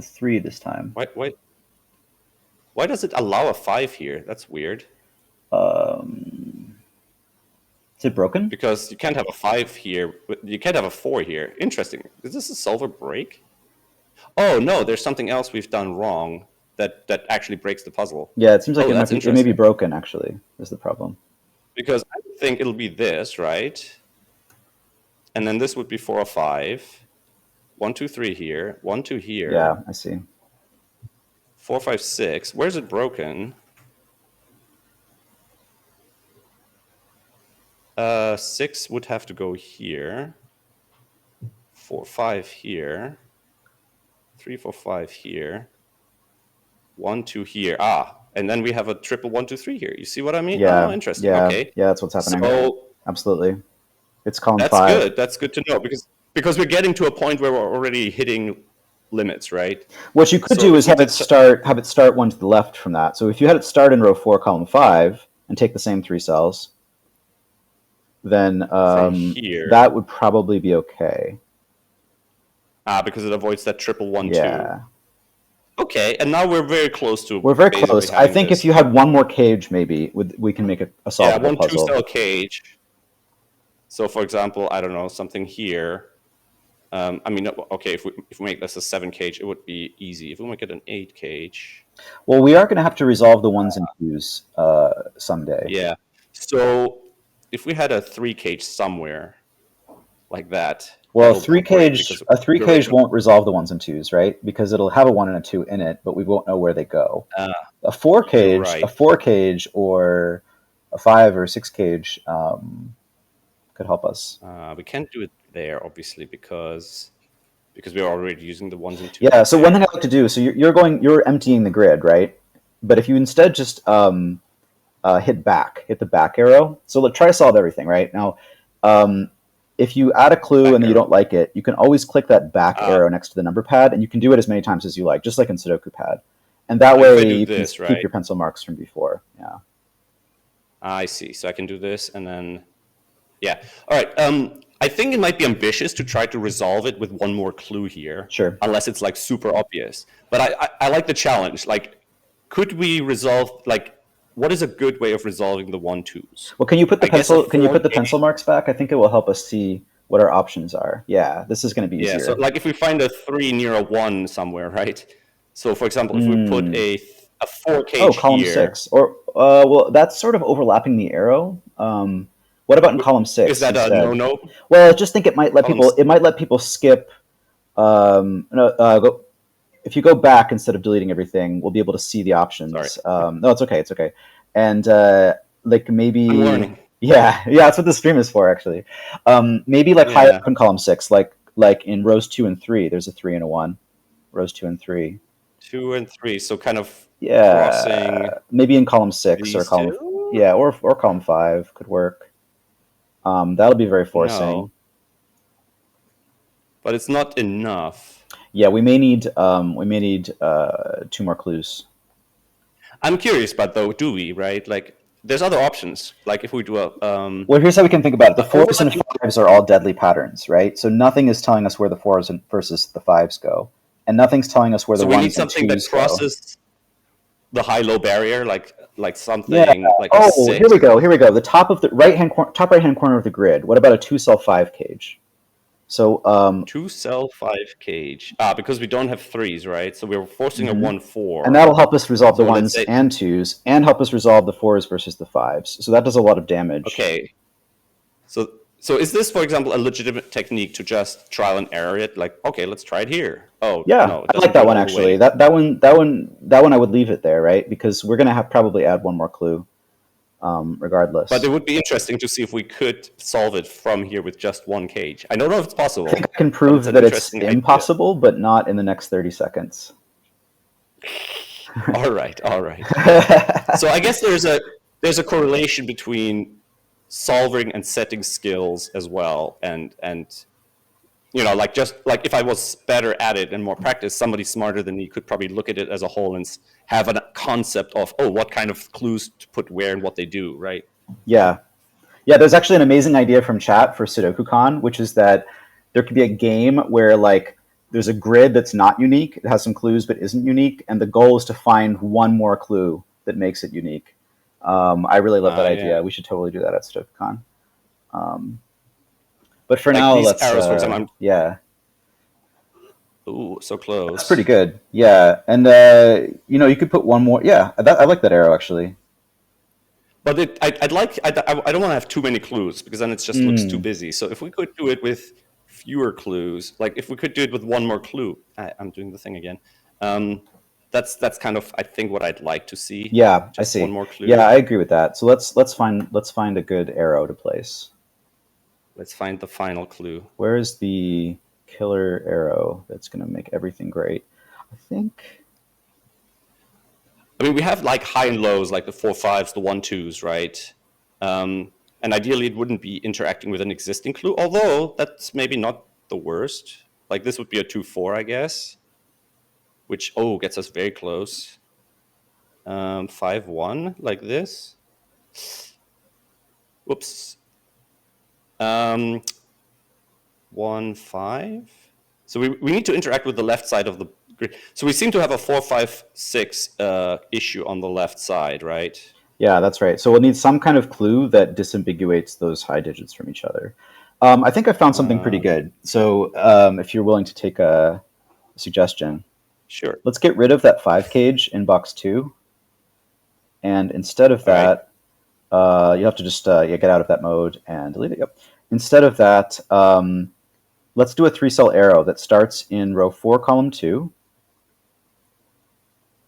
3 this time? Why does it allow a 5 here? That's weird. Is it broken? Because you can't have a 5 here. You can't have a 4 here. Interesting. Is this a solver break? Oh no, there's something else we've done wrong that actually breaks the puzzle. Yeah, it seems like it may be broken. Actually, is the problem. Because I think it'll be this, right? And then this would be 4 or 5. 1, 2, 3 here. 1, 2 here. Yeah, I see. 4, 5, 6. Where's it broken? 6 would have to go here. 4, 5 here. 3, 4, 5 here. 1, 2 here. And then we have a triple 1, 2, 3 here. You see what I mean? Yeah. Oh, interesting. Yeah. Okay. Yeah, that's what's happening. So absolutely. It's column that's 5. good. That's good to know because we're getting to a point where we're already hitting limits, right? What you could do is have it start one to the left from that. So if you had it start in row 4, column 5, and take the same 3 cells, then that would probably be okay. Because it avoids that triple 1, 2. Yeah. Okay, and now we're very close to. We're very close. I think if you had one more cage, maybe we can make a solvable puzzle. Yeah, 1 2-cell cage. So, for example, I don't know, something here. I mean, okay, if we make this a 7 cage, it would be easy. If we make it an 8 cage. Well, we are going to have to resolve the 1s and 2s someday. Yeah. So, if we had a 3 cage somewhere like that. Well, a 3 cage won't resolve the 1s and 2s, right? Because it'll have a 1 and a 2 in it, but we won't know where they go. A 4 cage, or a 5 or 6 cage could help us. We can't do it there, obviously, because we're already using the 1s and 2s. Yeah. So one thing I like to do. So you're emptying the grid, right? But if you instead just hit the back arrow. So let's try to solve everything right now. If you add a clue and you don't like it, you can always click that back arrow next to the number pad, and you can do it as many times as you like, just like in Sudokupad. And that way you can keep your pencil marks from before. Yeah. I see. So I can do this, and then, yeah. All right. I think it might be ambitious to try to resolve it with one more clue here. Sure. Unless it's like super obvious. But I like the challenge. Like, could we resolve, like, what is a good way of resolving the 1 2s? Well, can you put the pencil marks back? I think it will help us see what our options are. Yeah, this is going to be easier. Yeah, so like if we find a 3 near a 1 somewhere, right? So for example, if we put a 4 cage column here. 6. Or well, that's sort of overlapping the arrow. What about in column 6? Is that instead? A no-no? Well, I just think it might let people skip. If you go back instead of deleting everything, we'll be able to see the options. No, it's okay. It's okay. And like maybe. I'm learning. Yeah, that's what the stream is for, actually. Maybe like high up in column 6, like in rows 2 and 3, there's a 3 and a 1. Rows 2 and 3. 2 and 3, so kind of crossing. Maybe in column 6 or column or column 5 could work. That'll be very forcing. No. But it's not enough. Yeah, we may need 2 more clues. I'm curious, but though, do we, right? Like, there's other options. Like if we do a Well, here's how we can think about it. The 4s and 5s are all deadly patterns, right? So nothing is telling us where the 4s versus the 5s go, and nothing's telling us where the 1s and 2s go. So we need something that crosses the high-low barrier, like something like a 6. Here we go. The top of the top right-hand corner of the grid. What about a 2-cell 5 cage? So 2-cell 5 cage. Because we don't have 3s, right? So we're forcing a 1-4. And that'll help us resolve the 1s and 2s, and help us resolve the 4s versus the 5s. So that does a lot of damage. Okay. So is this, for example, a legitimate technique to just trial and error it? Like, okay, let's try it here. Oh, yeah, no, I like that one actually. That one I would leave it there, right? Because we're gonna probably add one more clue, regardless. But it would be interesting to see if we could solve it from here with just 1 cage. I don't know if it's possible. I think I can prove that it's impossible, but not in the next 30 seconds. All right. So I guess there's a correlation between solving and setting skills as well, and like if I was better at it and more practice, somebody smarter than me could probably look at it as a whole and have a concept of what kind of clues to put where and what they do, right? Yeah. There's actually an amazing idea from chat for SudokuCon, which is that there could be a game where like there's a grid that's not unique, it has some clues but isn't unique, and the goal is to find one more clue that makes it unique. I really love that idea. We should totally do that at SudokuCon. But for now, let's. Arrows, for example, Ooh, so close. That's pretty good. Yeah, and you could put one more. Yeah, I like that arrow actually. But I don't want to have too many clues because then it just looks too busy. So if we could do it with fewer clues, like if we could do it with one more clue, I'm doing the thing again. That's kind of, I think, what I'd like to see. Yeah, I see. One more clue. Yeah, I agree with that. So let's find a good arrow to place. Let's find the final clue. Where is the killer arrow that's going to make everything great. I think. I mean, we have like high and lows, like the 4/5s, the 1/2s, right? And ideally, it wouldn't be interacting with an existing clue, although that's maybe not the worst. Like this would be a 2/4, I guess, which, gets us very close. 5/1, like this. Whoops. 1/5. So we need to interact with the left side of the grid. So we seem to have a 4/5/6 issue on the left side, right? Yeah, that's right. So we'll need some kind of clue that disambiguates those high digits from each other. I think I found something pretty good. So if you're willing to take a suggestion, Sure. let's get rid of that 5 cage in box 2. And instead of that, you have to just get out of that mode and delete it. Yep. Instead of that, let's do a 3-cell arrow that starts in row 4, column 2.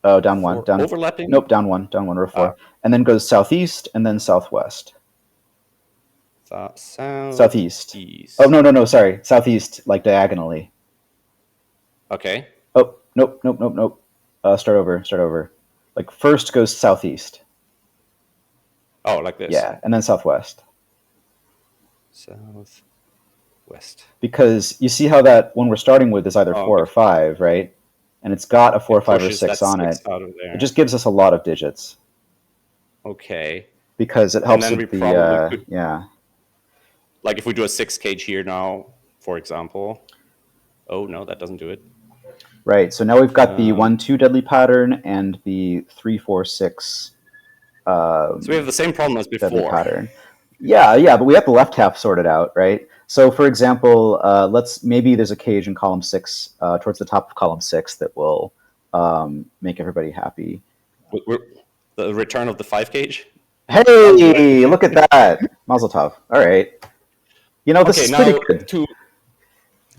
Oh, down 1. Down overlapping? Nope, down 1, row 4. And then goes southeast and then southwest. Southeast. East. Oh, no, sorry. Southeast, like diagonally. Okay. Oh, nope. Start over. Like first goes southeast. Oh, like this? Yeah, and then southwest. Southwest. Because you see how that one we're starting with is either 4 or 5, right? And it's got a 4, 5, or 6 on it. It just gives us a lot of digits. Okay. Because it helps with the Like if we do a 6 cage here now, for example. Oh no, that doesn't do it. Right. So now we've got the 1-2 deadly pattern and the 3-4-6. So we have the same problem as before. Deadly pattern. Yeah, but we have the left half sorted out, right? So, for example, maybe there's a cage in column 6, towards the top of column 6, that will make everybody happy. The return of the 5 cage? Hey, look at that. Mazel tov. All right. This is pretty good.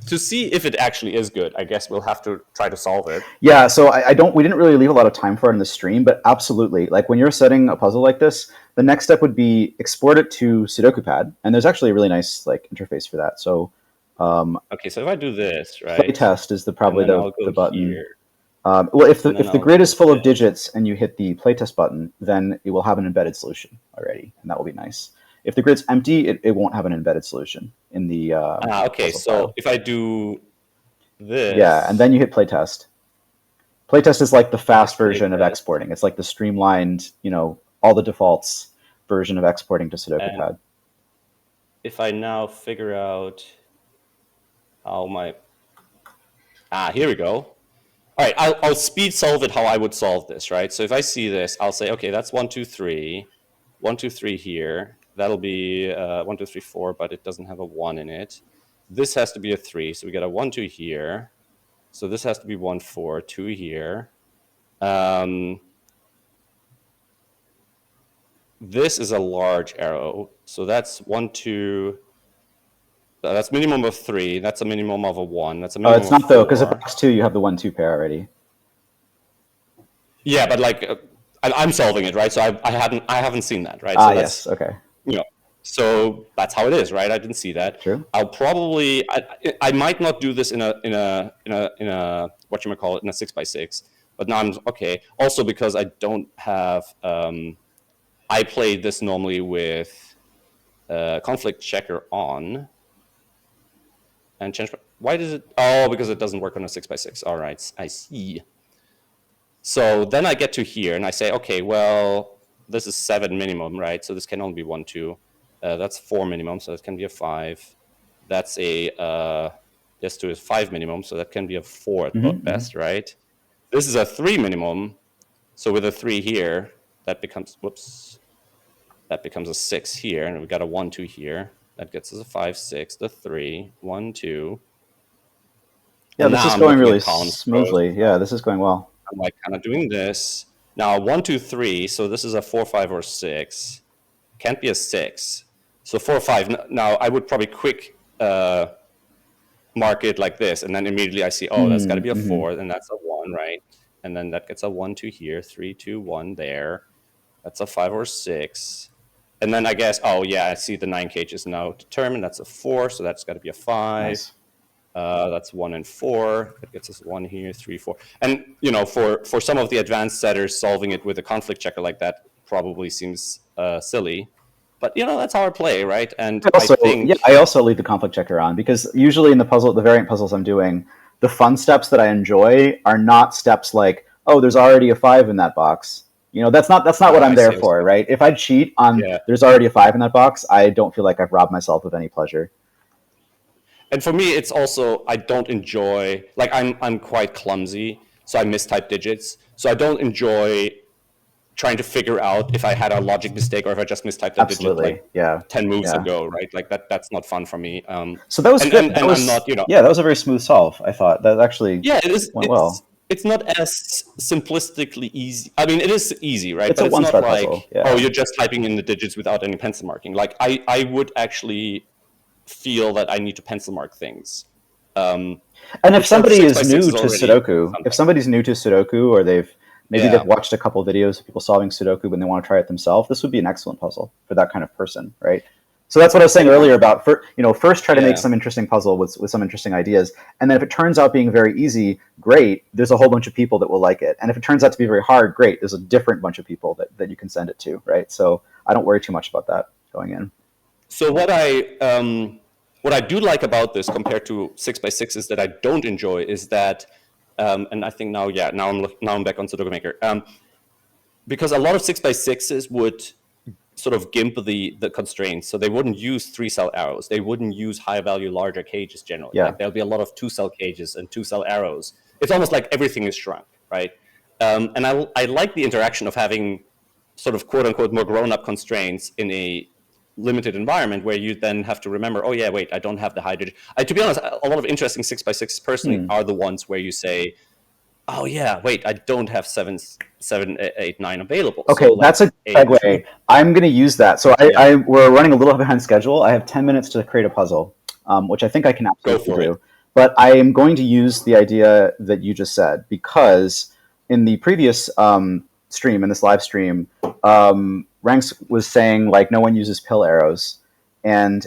To see if it actually is good, I guess we'll have to try to solve it. Yeah, so we didn't really leave a lot of time for it in the stream, but absolutely. Like when you're setting a puzzle like this, the next step would be export it to Sudokupad, and there's actually a really nice interface for that. So okay, so if I do this, right? Playtest is probably the button. Here. Well, if the grid is full of digits and you hit the playtest button, then it will have an embedded solution already, and that will be nice. If the grid's empty, it won't have an embedded solution in the okay, so file. If I do this... Yeah, and then you hit playtest. Playtest is like the fast version of exporting. It's like the streamlined, all the defaults version of exporting to Sudokupad. And if I now figure out how my... here we go. All right, I'll speed solve it how I would solve this, right? So if I see this, I'll say, okay, that's 1, 2, 3. 1, 2, 3 here. That'll be 1, 2, 3, 4, but it doesn't have a 1 in it. This has to be a 3, so we got a 1, 2 here. So this has to be 1, 4, 2 here. This is a large arrow, so that's 1, 2. That's minimum of 3. That's a minimum of a 1. That's a minimum. It's not though, because at box 2 you have the 1, 2 pair already. Yeah, but I'm solving it, right? So I haven't seen that, right? So yes, okay. So that's how it is, right? I didn't see that. True. I'll probably I might not do this in a what you might call it, in a 6x6, but now I'm okay. Also because I don't have I play this normally with conflict checker on. And change. Why does it? Oh, because it doesn't work on a 6x6. All right, I see. So then I get to here and I say, okay, well, this is 7 minimum, right? So this can only be 1, 2. That's 4 minimum, so that can be a 5. That's a this 2 is 5 minimum, so that can be a 4 at best, right? This is a 3 minimum, so with a 3 here, that becomes that becomes a 6 here, and we got a 1, 2 here. That gets us a 5, 6, the 3, 1, 2. Yeah, this is going really smoothly. Yeah, this is going well. I'm kind of doing this. Now, 1, 2, 3, so this is a 4, 5, or 6. Can't be a 6. So 4, 5. Now, I would probably quick mark it like this, and then immediately I see, that's got to be a 4, and that's a 1, right? And then that gets a 1, 2 here, 3, 2, 1 there. That's a 5 or 6. And then I guess, I see the 9 cage is now determined. That's a 4, so that's got to be a 5. Nice. That's 1 and 4. That gets us 1 here, 3, 4. And for some of the advanced setters, solving it with a conflict checker like that probably seems silly. But that's how I play, right? And I also leave the conflict checker on, because usually in the variant puzzles I'm doing, the fun steps that I enjoy are not steps like, oh, there's already a 5 in that box. That's not what I'm there for, right? If I cheat on there's already a 5 in that box, I don't feel like I've robbed myself of any pleasure. And for me, it's also, I don't enjoy, like I'm quite clumsy, so I mistype digits. So I don't enjoy trying to figure out if I had a logic mistake or if I just mistyped a digit like 10 moves ago, right? Like that's not fun for me. So that was good. And I'm not, that was a very smooth solve. I thought that actually went well. It's not as simplistically easy. I mean, it is easy, right? It's but it's not like, puzzle. Oh, you're just typing in the digits without any pencil marking. Like I would actually feel that I need to pencil mark things. And if somebody is new to Sudoku, if somebody's new to Sudoku, or they've watched a couple of videos of people solving Sudoku and they want to try it themselves, this would be an excellent puzzle for that kind of person, right? So that's what I was saying earlier about, first try to make some interesting puzzle with some interesting ideas, and then if it turns out being very easy, great, there's a whole bunch of people that will like it. And if it turns out to be very hard, great, there's a different bunch of people that you can send it to, right? So I don't worry too much about that going in. So what I do like about this compared to 6x6s that I don't enjoy is that, and I think now I'm back on Sudoku Maker, because a lot of 6x6s would sort of gimp the constraints, so they wouldn't use 3-cell arrows. They wouldn't use high-value larger cages generally. Yeah. Like, there'll be a lot of 2-cell cages and 2-cell arrows. It's almost like everything is shrunk, right? And I like the interaction of having sort of quote-unquote more grown-up constraints in a limited environment where you then have to remember, oh yeah, wait, I don't have the high digit. To be honest, a lot of interesting 6x6s personally are the ones where you say, oh yeah, wait, I don't have 7, 8, 9 available. Okay, so that's a segue. I'm going to use that. So we're running a little behind schedule. I have 10 minutes to create a puzzle, which I think I can absolutely do. But I am going to use the idea that you just said, because in the previous stream, in this live stream, Ranks was saying, like, no one uses pill arrows. And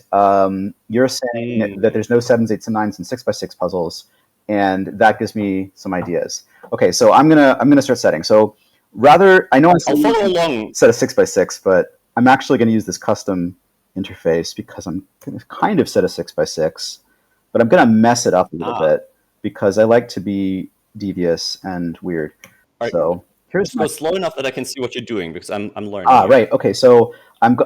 you're saying that there's no 7s, 8s, and 9s in 6x6 puzzles. And that gives me some ideas. Okay, so I'm gonna start setting. So rather, I know I'll follow along. Set a 6x6, but I'm actually going to use this custom interface because I'm going to kind of set a 6x6, but I'm going to mess it up a little bit because I like to be devious and weird. Right. So here's slow enough that I can see what you're doing because I'm learning. Right. Okay. So I've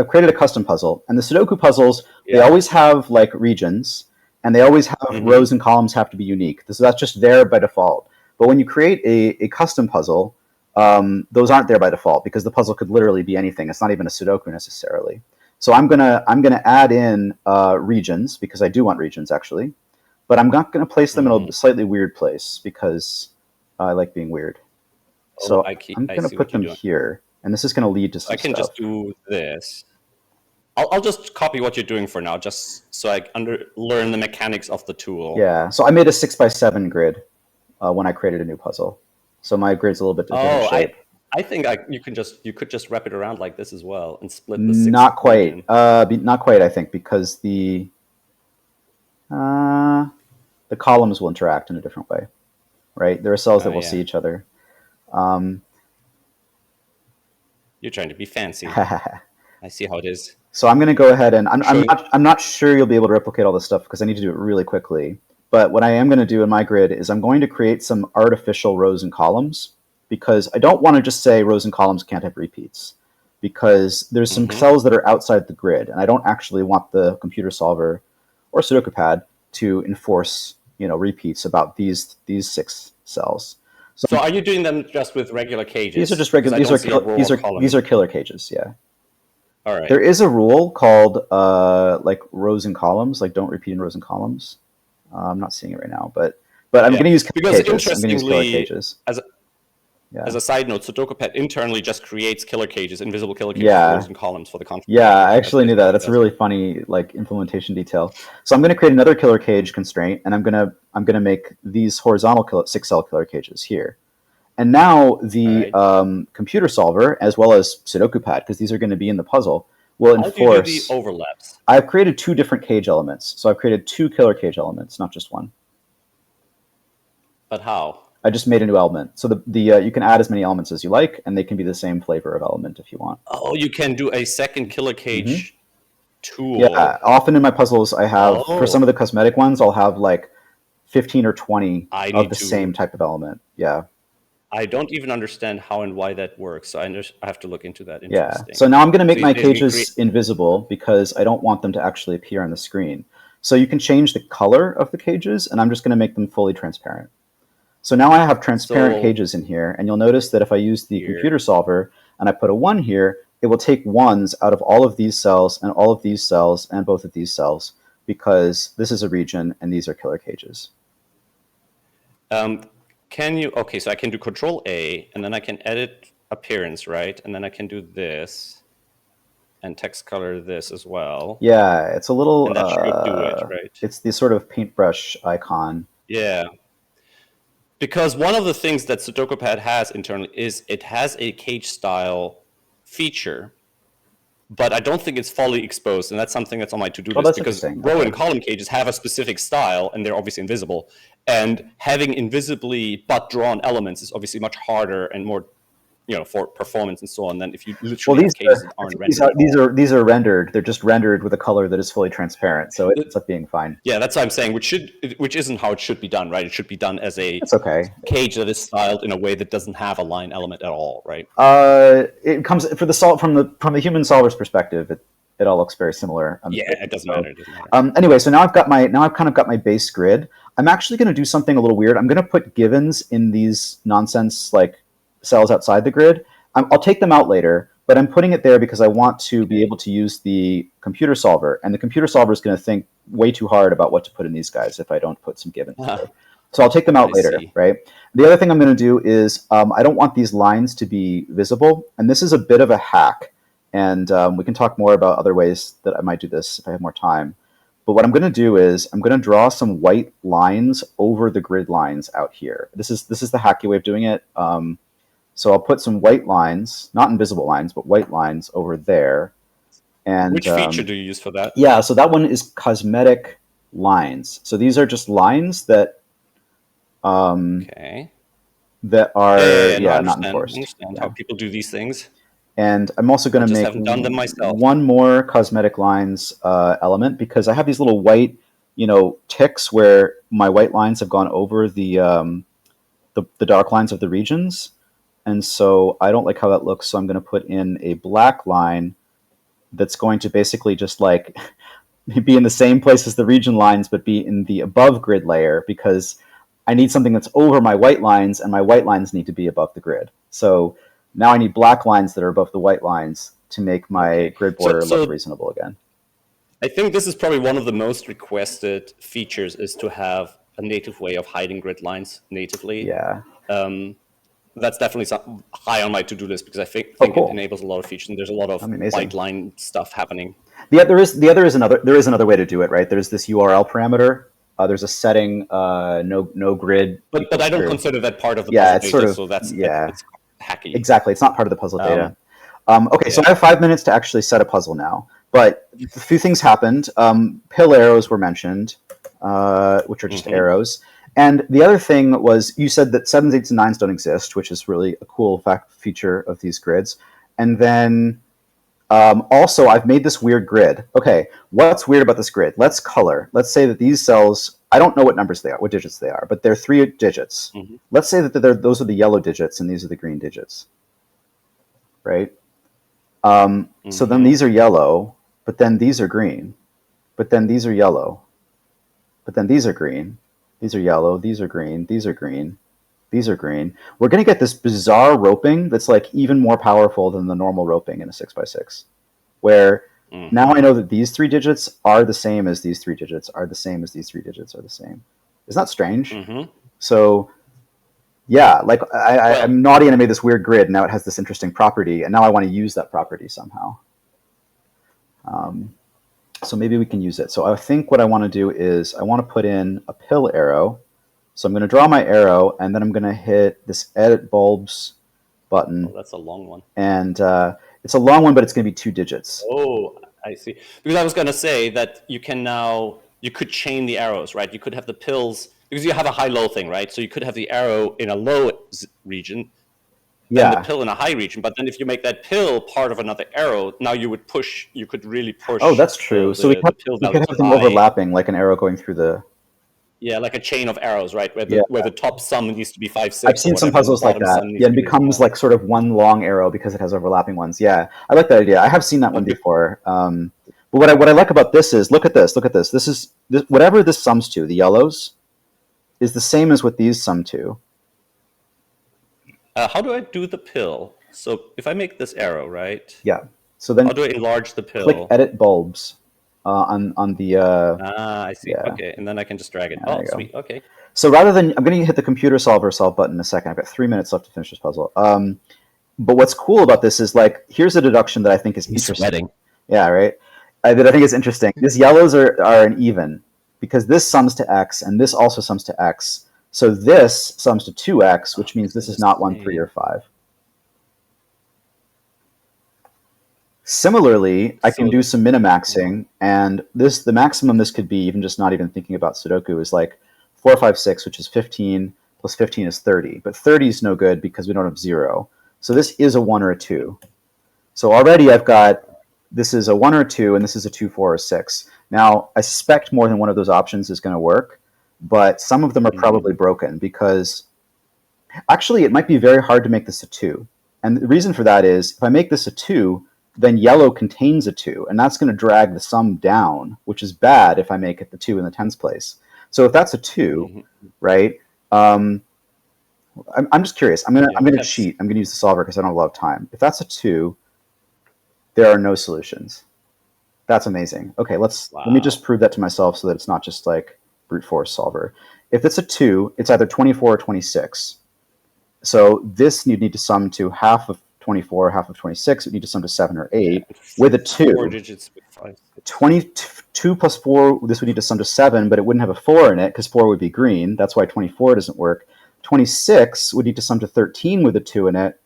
created a custom puzzle, and the Sudoku puzzles they always have like regions. And they always have rows and columns have to be unique. So that's just there by default. But when you create a custom puzzle, those aren't there by default because the puzzle could literally be anything. It's not even a Sudoku necessarily. So I'm gonna add in regions because I do want regions actually, but I'm not gonna place them in a slightly weird place because I like being weird. So I'm gonna put them here, and this is gonna lead to some I can stuff. Just do this. I'll just copy what you're doing for now, just so I learn the mechanics of the tool. Yeah, so I made a 6x7 grid when I created a new puzzle. So my grid's a little bit different shape. I think you could just wrap it around like this as well and split the 6. Not quite. Not quite, I think, because the columns will interact in a different way, right? There are cells that will see each other. You're trying to be fancy. I see how it is. So I'm going to go ahead and I'm not sure you'll be able to replicate all this stuff because I need to do it really quickly. But what I am going to do in my grid is I'm going to create some artificial rows and columns because I don't want to just say rows and columns can't have repeats because there's some cells that are outside the grid, and I don't actually want the computer solver or Sudokupad to enforce repeats about these 6 cells. So are you doing them just with regular cages? These are just regular. These are killer cages. Yeah. All right. There is a rule called like rows and columns, like don't repeat in rows and columns. I'm not seeing it right now, but I'm going to use killer cages. I'm going to use killer cages. As a side note, Sudokupad internally just creates killer cages, invisible killer cages, rows and columns for the content. Yeah, I actually knew that. That's a really funny like implementation detail. So I'm going to create another killer cage constraint, and I'm going to make these horizontal 6-cell killer cages here. And now the computer solver, as well as Sudokupad, because these are going to be in the puzzle, will How do you do the enforce. overlaps? I've created 2 different cage elements. So I've created 2 killer cage elements, not just one. But how? I just made a new element. So the you can add as many elements as you like, and they can be the same flavor of element if you want. Oh, you can do a second killer cage tool. Yeah, often in my puzzles, I have, for some of the cosmetic ones, I'll have like 15 or 20 of the same type of element. Yeah. I don't even understand how and why that works. So I have to look into that. Yeah. Interesting. So now I'm going to make my cages invisible because I don't want them to actually appear on the screen. So you can change the color of the cages, and I'm just going to make them fully transparent. So now I have transparent cages in here, and you'll notice that if I use the computer solver and I put a 1 here, it will take 1s out of all of these cells and all of these cells and both of these cells, because this is a region and these are killer cages. Can you, okay, so I can do Control A, and then I can edit appearance, right? And then I can do this, and text color this as well. Yeah, it's a little, and that should do it, right? It's the sort of paintbrush icon. Yeah. Because one of the things that Sudokupad has internally is it has a cage style feature, but I don't think it's fully exposed, and that's something that's on my to-do list, because row and column cages have a specific style, and they're obviously invisible. And having invisibly but drawn elements is obviously much harder and more, for performance and so on, than if you literally have cages that aren't rendered. These are rendered. They're just rendered with a color that is fully transparent, so it ends up being fine. Yeah, that's what I'm saying. Which isn't how it should be done, right? It should be done as a cage that is styled in a way that doesn't have a line element at all, right? It comes from the human solver's perspective. It all looks very similar. It doesn't matter. Anyway, so I've kind of got my base grid. I'm actually going to do something a little weird. I'm going to put givens in these nonsense like cells outside the grid. I'll take them out later, but I'm putting it there because I want to be able to use the computer solver, and the computer solver is going to think way too hard about what to put in these guys if I don't put some givens. So I'll take them out later, right? The other thing I'm going to do is I don't want these lines to be visible, and this is a bit of a hack, and we can talk more about other ways that I might do this if I have more time. But what I'm going to do is I'm going to draw some white lines over the grid lines out here. This is the hacky way of doing it. So I'll put some white lines, not invisible lines, but white lines over there. And which feature do you use for that? Yeah, so that one is cosmetic lines. So these are just lines that that are not enforced. I understand how people do these things. And I'm also going to make one more cosmetic lines element, because I have these little white, ticks where my white lines have gone over the dark lines of the regions. And so I don't like how that looks. So I'm going to put in a black line that's going to basically just like be in the same place as the region lines, but be in the above grid layer, because I need something that's over my white lines, and my white lines need to be above the grid. So now I need black lines that are above the white lines to make my grid border look reasonable again. I think this is probably one of the most requested features, is to have a native way of hiding grid lines natively. Yeah. That's definitely high on my to-do list, because I think it enables a lot of features, and there's a lot of white line stuff happening. Yeah, there is another way to do it, right? There's this URL parameter. There's a setting, no grid. But I don't consider that part of the puzzle data, sort of, so that's hacky. Exactly, it's not part of the puzzle data. So I have 5 minutes to actually set a puzzle now. But a few things happened. Pill arrows were mentioned, which are just arrows. And the other thing was, you said that 7s, 8s, and 9s don't exist, which is really a cool feature of these grids. And then also, I've made this weird grid. Okay, what's weird about this grid? Let's color. Let's say that these cells, I don't know what numbers they are, what digits they are, but they're 3 digits. Let's say that those are the yellow digits and these are the green digits, right? So then these are yellow, but then these are green, but then these are yellow, but then these are green. These are yellow, these are green, these are green, these are green. We're going to get this bizarre roping that's like even more powerful than the normal roping in a 6x6, where now I know that these 3 digits are the same as these 3 digits, are the same as these 3 digits, are the same. Isn't that strange? So yeah, like I'm naughty and I made this weird grid, and now it has this interesting property, and now I want to use that property somehow. So maybe we can use it. So I think what I want to do is I want to put in a pill arrow. So I'm going to draw my arrow, and then I'm going to hit this edit bulbs button, that's a long one. and it's a long one, but it's going to be 2 digits. Oh, I see. Because I was going to say that you could chain the arrows, right? You could have the pills, because you have a high-low thing, right? So you could have the arrow in a low region, then the pill in a high region. But then if you make that pill part of another arrow, now you could really push. Oh, that's true. So we could have them overlapping, like an arrow going through the. Yeah, like a chain of arrows, right? Where the top sum needs to be 5, 6. I've seen some puzzles like that. Yeah, it becomes like sort of one long arrow because it has overlapping ones. Yeah, I like that idea. I have seen that one before. But what I like about this is, look at this. This is whatever this sums to, the yellows, is the same as what these sum to. How do I do the pill? So if I make this arrow, right? Yeah. So then how do I enlarge the pill? Click Edit Bulbs on the. I see. Yeah. Okay, and then I can just drag it. Oh, sweet. Okay. So rather than, I'm going to hit the computer solver solve button in a second. I've got 3 minutes left to finish this puzzle. But what's cool about this is, like, here's a deduction that I think is interesting. Sweating. Yeah, right. That I think is interesting. These yellows are an even because this sums to x and this also sums to x. So this sums to 2x, which means this is not 1, 3, or 5. Similarly, I can do some minimaxing, and the maximum this could be, even just not even thinking about Sudoku, is like 4, 5, 6, which is 15, plus 15 is 30. But 30 is no good because we don't have 0. So this is a 1 or a 2. So already I've got, this is a 1 or a 2, and this is a 2, 4, or 6. Now, I suspect more than one of those options is going to work, but some of them are probably broken because actually it might be very hard to make this a 2. And the reason for that is, if I make this a 2, then yellow contains a 2, and that's going to drag the sum down, which is bad if I make it the 2 in the tens place. So if that's a 2, right? I'm just curious. I'm gonna cheat. I'm gonna use the solver because I don't have a lot of time. If that's a 2, there are no solutions. That's amazing. Okay, let me just prove that to myself so that it's not just like brute force solver. If it's a 2, it's either 24 or 26. So this you need to sum to half of 24, half of 26, it would need to sum to 7 or 8. With a 2, 4 digits with 5. 22 plus 4, this would need to sum to 7, but it wouldn't have a 4 in it because 4 would be green. That's why 24 doesn't work. 26 would need to sum to 13 with a 2 in it,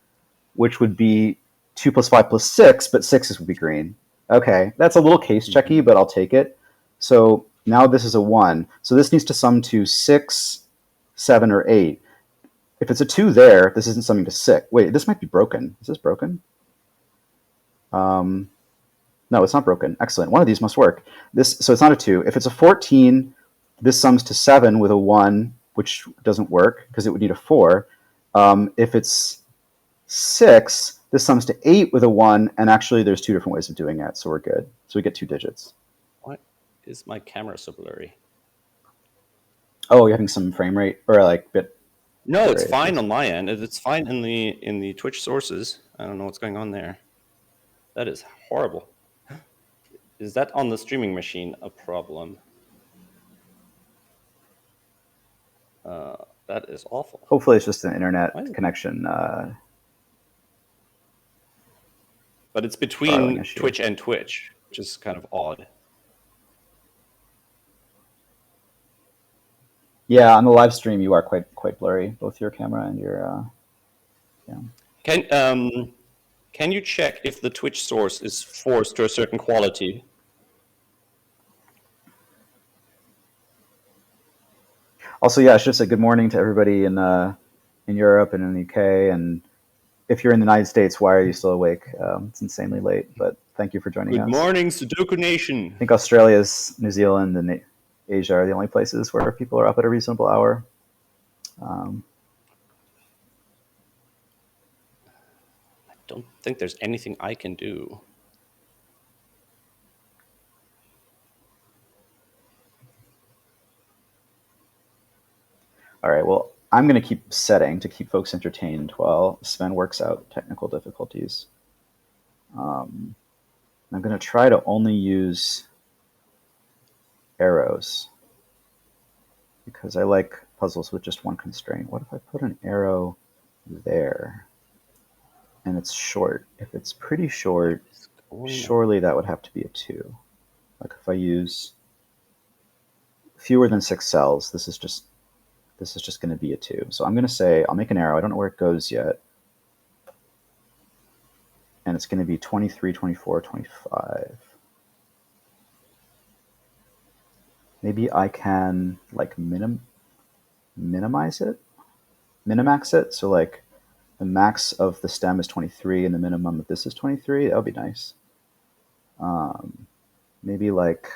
which would be 2 plus 5 plus 6, but 6 would be green. Okay, that's a little case checky, but I'll take it. So now this is a 1. So this needs to sum to 6, 7, or 8. If it's a 2 there, this isn't summing to 6. Wait, this might be broken. Is this broken? No, it's not broken. Excellent. One of these must work. So it's not a 2. If it's a 14, this sums to 7 with a 1, which doesn't work because it would need a 4. If it's 6, this sums to 8 with a 1, and actually there's 2 different ways of doing it, so we're good. So we get 2 digits. Why is my camera so blurry? Oh, you're having some frame rate or like bit. No, it's fine on my end. It's fine in the Twitch sources. I don't know what's going on there. That is horrible. Is that on the streaming machine a problem? That is awful. Hopefully it's just an internet connection. But it's between Twitch and Twitch, which is kind of odd. Yeah, on the live stream you are quite blurry, both your camera and your. Yeah. Can you check if the Twitch source is forced to a certain quality? Also, yeah, I should say good morning to everybody in Europe and in the UK, and if you're in the United States, why are you still awake? It's insanely late, but thank you for joining us. Good morning, Sudoku Nation. I think Australia's, New Zealand, and Asia are the only places where people are up at a reasonable hour. I don't think there's anything I can do. All right, well, I'm going to keep setting to keep folks entertained while Sven works out technical difficulties. I'm going to try to only use arrows because I like puzzles with just one constraint. What if I put an arrow there and it's short? If it's pretty short, surely that would have to be a 2. Like if I use fewer than 6 cells, this is just going to be a 2. So I'm going to say, I'll make an arrow. I don't know where it goes yet. and it's going to be 23, 24, 25. Maybe I can like minimize it, minimax it. So like the max of the stem is 23 and the minimum of this is 23. That would be nice. Maybe like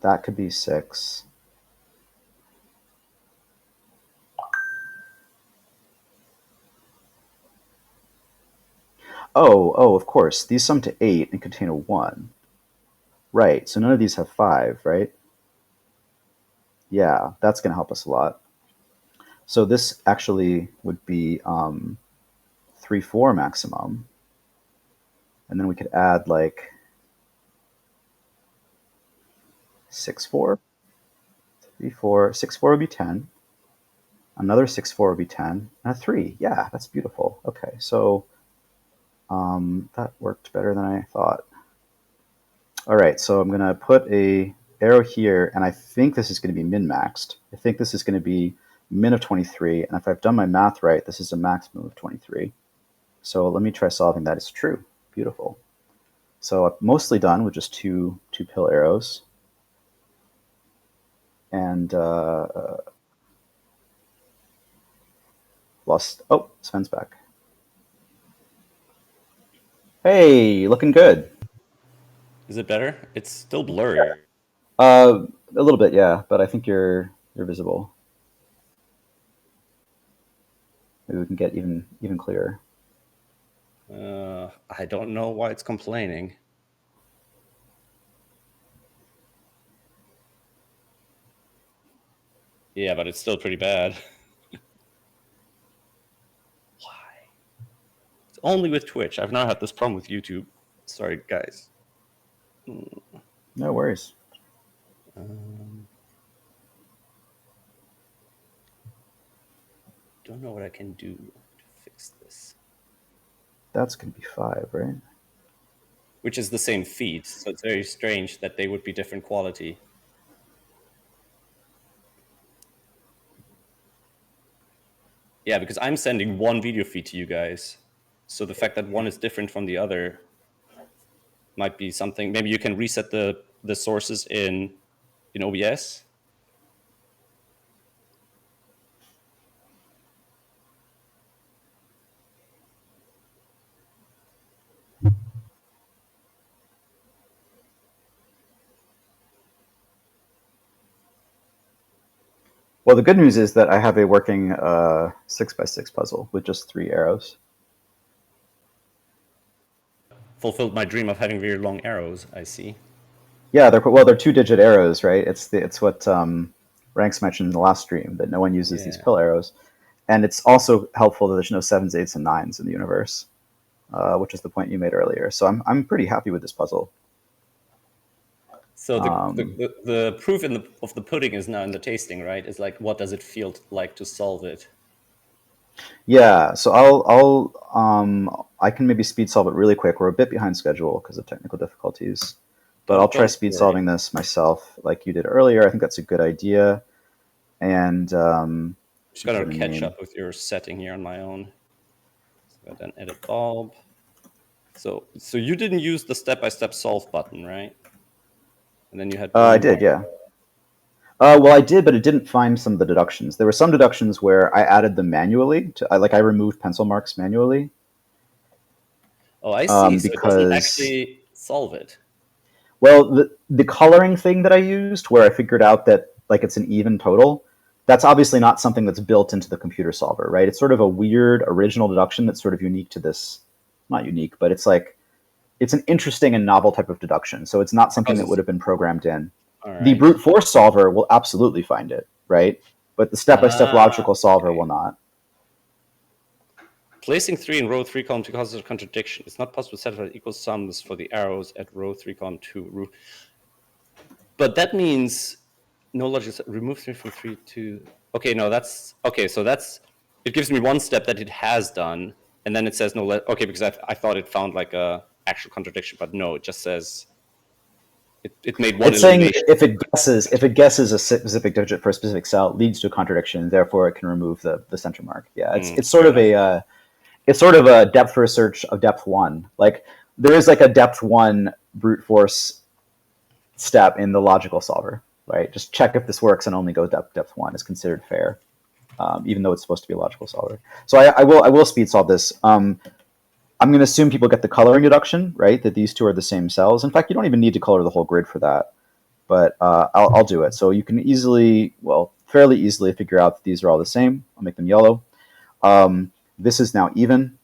that could be 6. Oh, of course. These sum to 8 and contain a 1. Right, so none of these have 5, right? Yeah, that's going to help us a lot. So this actually would be 3, 4 maximum. And then we could add like 6, 4. 3, 4. 6, 4 would be 10. Another 6, 4 would be 10. And a 3. Yeah, that's beautiful. Okay, so that worked better than I thought. All right, so I'm going to put a arrow here, and I think this is going to be min-maxed. I think this is going to be min of 23, and if I've done my math right, this is a maximum of 23. So let me try solving that. It's true. Beautiful. So I'm mostly done with just two pill arrows. And lost. Oh, Sven's back. Hey, looking good. Is it better? It's still blurry. A little bit, yeah, but I think you're visible. Maybe we can get even clearer. I don't know why it's complaining. Yeah, but it's still pretty bad. Why? It's only with Twitch. I've now had this problem with YouTube. Sorry, guys. No worries. Don't know what I can do to fix this. That's going to be 5, right? Which is the same feed, so it's very strange that they would be different quality. Yeah, because I'm sending one video feed to you guys. So the fact that one is different from the other might be something. Maybe you can reset the sources in OBS. Well, the good news is that I have a working 6x6 puzzle with just 3 arrows. Fulfilled my dream of having very long arrows, I see. Yeah, they're 2-digit arrows, right? It's what Ranks mentioned in the last stream, that no one uses these pill arrows. And it's also helpful that there's no 7s, 8s, and 9s in the universe, which is the point you made earlier. So I'm pretty happy with this puzzle. So the proof of the pudding is now in the tasting, right? It's like, what does it feel like to solve it? Yeah, so I can maybe speed solve it really quick. We're a bit behind schedule because of technical difficulties, but I'll try speed solving this myself like you did earlier. I think that's a good idea. And just gotta catch up with your setting here on my own. So then edit bulb. So you didn't use the step-by-step solve button, right? And then you had. I did, yeah. Well, I did, but it didn't find some of the deductions. There were some deductions where I added them manually. I removed pencil marks manually. Oh, I see. So it doesn't actually solve it. Well, the coloring thing that I used, where I figured out that like it's an even total, that's obviously not something that's built into the computer solver, right? It's sort of a weird original deduction that's sort of unique to this. Not unique, but it's like it's an interesting and novel type of deduction. So it's not something that would have been programmed in. Right. The brute force solver will absolutely find it, right? But the step-by-step logical solver will not. Placing 3 in row 3, column 2 causes a contradiction. It's not possible to satisfy equal sums for the arrows at row 3, column 2. But that means no logic. Remove 3 from 3 to. Okay, no, that's okay. So that's it. Gives me one step that it has done, and then it says no. Okay, because I thought it found like a actual contradiction, but no, it just says It made one It's saying elimination. if it guesses a specific digit for a specific cell, it leads to a contradiction. Therefore, it can remove the center mark. Yeah, it's sort of a depth first search of depth one. Like there is like a depth one brute force step in the logical solver, right? Just check if this works and only go depth one is considered fair, even though it's supposed to be a logical solver. So I will speed solve this. I'm going to assume people get the coloring deduction, right? That these two are the same cells. In fact, you don't even need to color the whole grid for that, but I'll do it. So you can fairly easily figure out that these are all the same. I'll make them yellow. This is now even.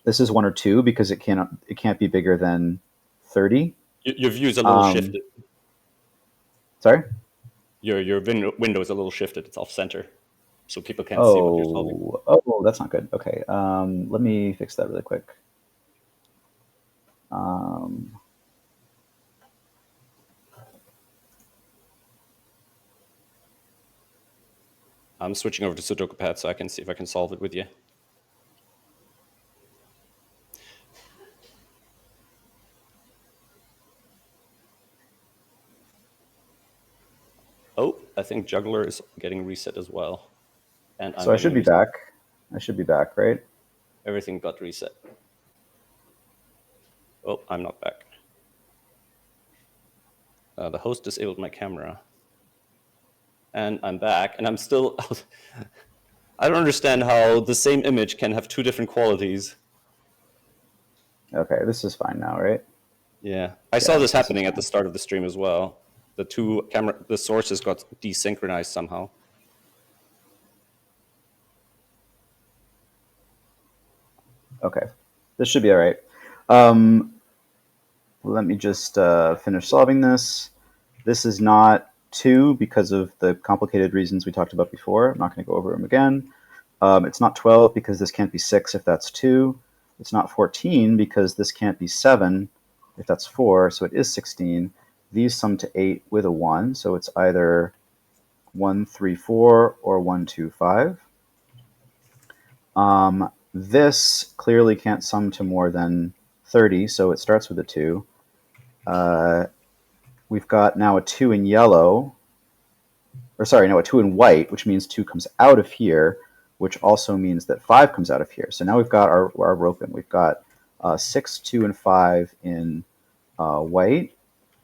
This is 1 or 2 because it can't be bigger than 30. Your view is a little shifted. Sorry? Your window is a little shifted. It's off center, so people can't see what you're solving. Oh, that's not good. Okay, let me fix that really quick. I'm switching over to Sudokupad so I can see if I can solve it with you. Oh, I think Juggler is getting reset as well. And so I should be back. I should be back, right? Everything got reset. Oh, I'm not back. The host disabled my camera. And I'm back, and I'm still... I don't understand how the same image can have 2 different qualities. Okay, this is fine now, right? Yeah, I saw this happening at the start of the stream as well. The sources got desynchronized somehow. Okay, this should be all right. Let me just finish solving this. This is not 2 because of the complicated reasons we talked about before. I'm not going to go over them again. It's not 12 because this can't be 6 if that's 2. It's not 14 because this can't be 7 if that's 4, so it is 16. These sum to 8 with a 1, so it's either 1, 3, 4 or 1, 2, 5. This clearly can't sum to more than 30, so it starts with a 2. We've got now a 2 in yellow, or sorry, no, a 2 in white, which means 2 comes out of here, which also means that 5 comes out of here. So now we've got our rope in. We've got 6, 2, and 5 in white,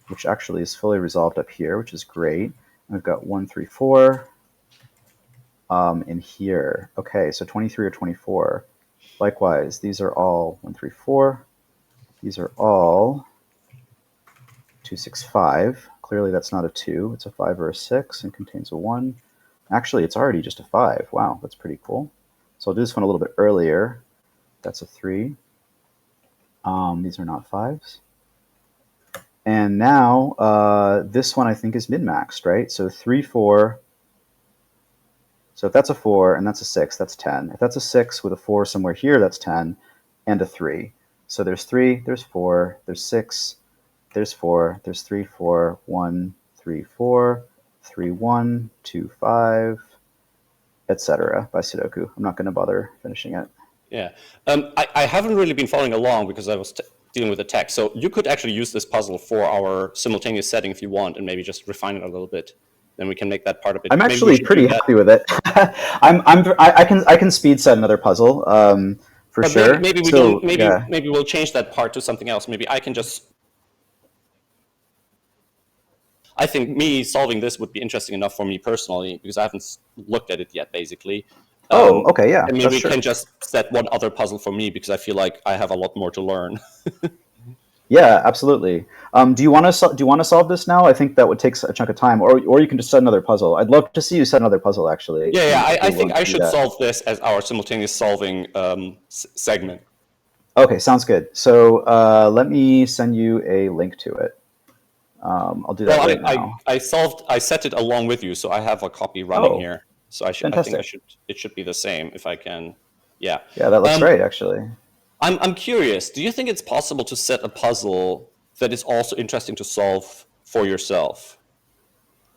which actually is fully resolved up here, which is great. And we've got 1, 3, 4 in here. Okay, so 23 or 24. Likewise, these are all 1, 3, 4. These are all 2, 6, 5. Clearly that's not a 2. It's a 5 or a 6 and contains a 1. Actually, it's already just a 5. Wow, that's pretty cool. So I'll do this one a little bit earlier. That's a 3. These are not 5s. And now this one I think is min-maxed, right? So 3, 4. So if that's a 4 and that's a 6, that's 10. If that's a 6 with a 4 somewhere here, that's 10, and a 3. So there's 3, there's 4, there's 6, there's 4, there's 3, 4, 1, 3, 4, 3, 1, 2, 5, etc. by Sudoku. I'm not going to bother finishing it. Yeah. I haven't really been following along because I was dealing with the text. So you could actually use this puzzle for our simultaneous setting if you want, and maybe just refine it a little bit. Then we can make that part of it. I'm actually pretty happy with it. I can speed set another puzzle for sure. Maybe we'll change that part to something else. Maybe I can just. I think me solving this would be interesting enough for me personally because I haven't looked at it yet, basically. Okay, yeah. And maybe we can just set one other puzzle for me because I feel like I have a lot more to learn. Yeah, absolutely. Do you want to solve this now? I think that would take a chunk of time, or you can just set another puzzle. I'd love to see you set another puzzle, actually. Yeah. I think I should solve this as our simultaneous solving segment. Okay, sounds good. So let me send you a link to it. I'll do that right now. I set it along with you, so I have a copy running here. So I think it should be the same if I can. Yeah. Yeah, that looks great, actually. I'm curious. Do you think it's possible to set a puzzle that is also interesting to solve for yourself,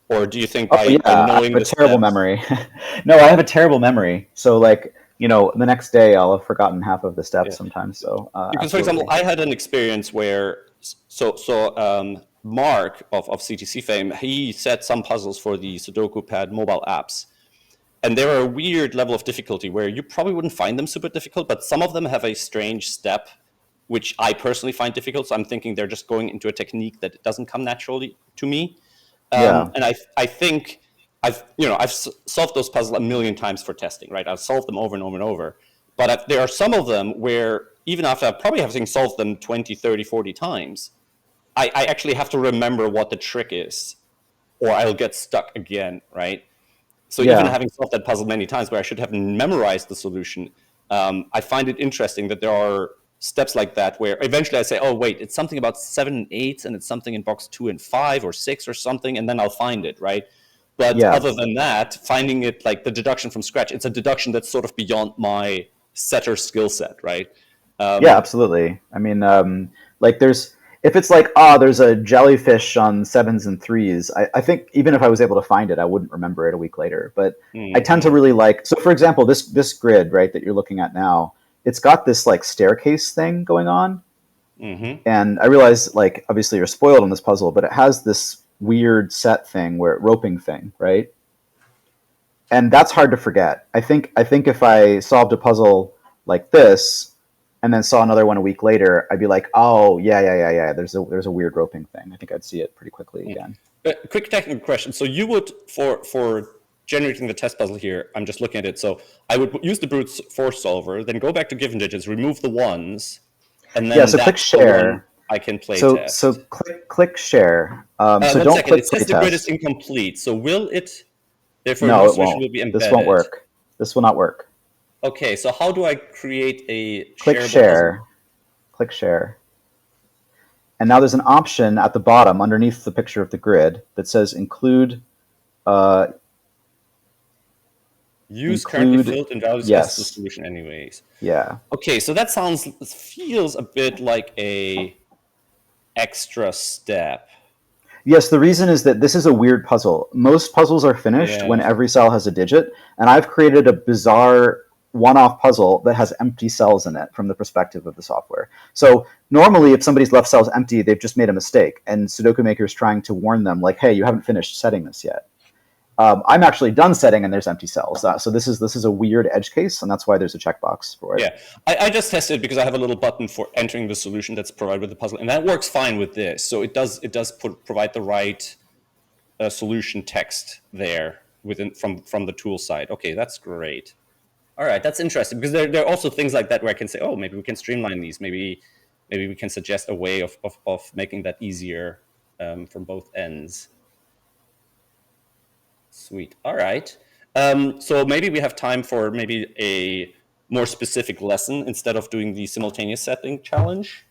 or do you think by knowing I have a terrible memory? No, I have a terrible memory. So the next day I'll have forgotten half of the steps sometimes. So because, for example, I had an experience where Mark of CTC fame, he set some puzzles for the Sudokupad mobile apps. And they're a weird level of difficulty where you probably wouldn't find them super difficult, but some of them have a strange step, which I personally find difficult. So I'm thinking they're just going into a technique that doesn't come naturally to me. And I think I've solved those puzzles a million times for testing, right? I've solved them over and over and over. But there are some of them where even after probably having solved them 20, 30, 40 times, I actually have to remember what the trick is, or I'll get stuck again, right? So even having solved that puzzle many times where I should have memorized the solution, I find it interesting that there are steps like that where eventually I say, oh, wait, it's something about 7 and 8, and it's something in box 2 and 5 or 6 or something, and then I'll find it, right? But other than that, finding it like the deduction from scratch, it's a deduction that's sort of beyond my setter skill set, right? Yeah, absolutely. I mean, like if it's like, there's a jellyfish on 7s and 3s, I think even if I was able to find it, I wouldn't remember it a week later. But I tend to really like, so for example, this grid, right, that you're looking at now, it's got this like staircase thing going on. And I realize, like, obviously you're spoiled on this puzzle, but it has this weird set thing roping thing, right? And that's hard to forget. I think if I solved a puzzle like this, and then saw another one a week later, I'd be like, oh, yeah. There's a weird roping thing. I think I'd see it pretty quickly again. Quick technical question. So you would, for generating the test puzzle here, I'm just looking at it. So I would use the brute force solver, then go back to given digits, remove the ones, and then so click share. I can play test. So click share. So don't second. click It says the grid is incomplete. So will it, therefore, no, it won't. Will be embedded? This won't work. This will not work. Okay, so how do I create a click share? Click share. And now there's an option at the bottom underneath the picture of the grid that says include. Use currently filled and values as the solution anyways. Yeah. Okay, so that feels a bit like a extra step. Yes, the reason is that this is a weird puzzle. Most puzzles are finished when every cell has a digit, and I've created a bizarre one-off puzzle that has empty cells in it from the perspective of the software. So normally if somebody's left cell is empty, they've just made a mistake, and Sudoku Maker is trying to warn them, like, hey, you haven't finished setting this yet. I'm actually done setting and there's empty cells. So this is a weird edge case, and that's why there's a checkbox for it. Yeah, I just tested because I have a little button for entering the solution that's provided with the puzzle, and that works fine with this. So it does provide the right solution text there from the tool side. Okay, that's great. All right, that's interesting, because there are also things like that where I can say, oh, maybe we can streamline these. Maybe we can suggest a way of making that easier from both ends. Sweet. All right. So maybe we have time for maybe a more specific lesson instead of doing the simultaneous setting challenge.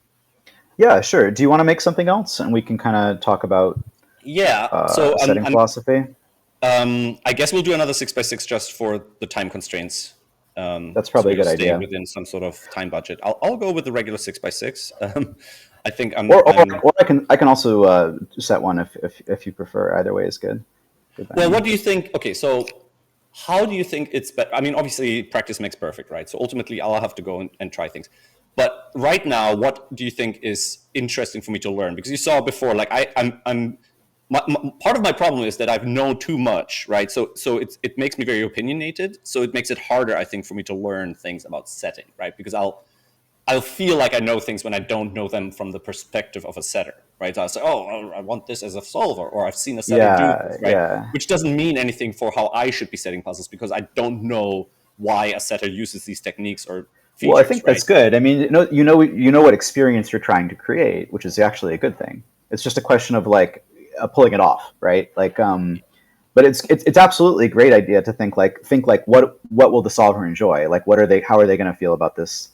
Yeah, sure. Do you want to make something else, and we can kind of talk about setting philosophy? I guess we'll do another 6x6 just for the time constraints. That's probably a good idea. Within some sort of time budget. I'll go with the regular 6x6. I think or I can also set one if you prefer. Either way is good. Well, what do you think? Okay, so how do you think it's better? I mean, obviously, practice makes perfect, right? So ultimately, I'll have to go and try things. But right now, what do you think is interesting for me to learn? Because you saw before, like part of my problem is that I've known too much, right? So it makes me very opinionated. So it makes it harder, I think, for me to learn things about setting, right? Because I'll feel like I know things when I don't know them from the perspective of a setter, right? So I'll say, oh, I want this as a solver, or I've seen a setter do this, right? Yeah. Which doesn't mean anything for how I should be setting puzzles, because I don't know why a setter uses these techniques or features. Well, I think that's good. I mean, you know what experience you're trying to create, which is actually a good thing. It's just a question of like pulling it off, right? Like, but it's absolutely a great idea to think like what will the solver enjoy? Like, how are they going to feel about this?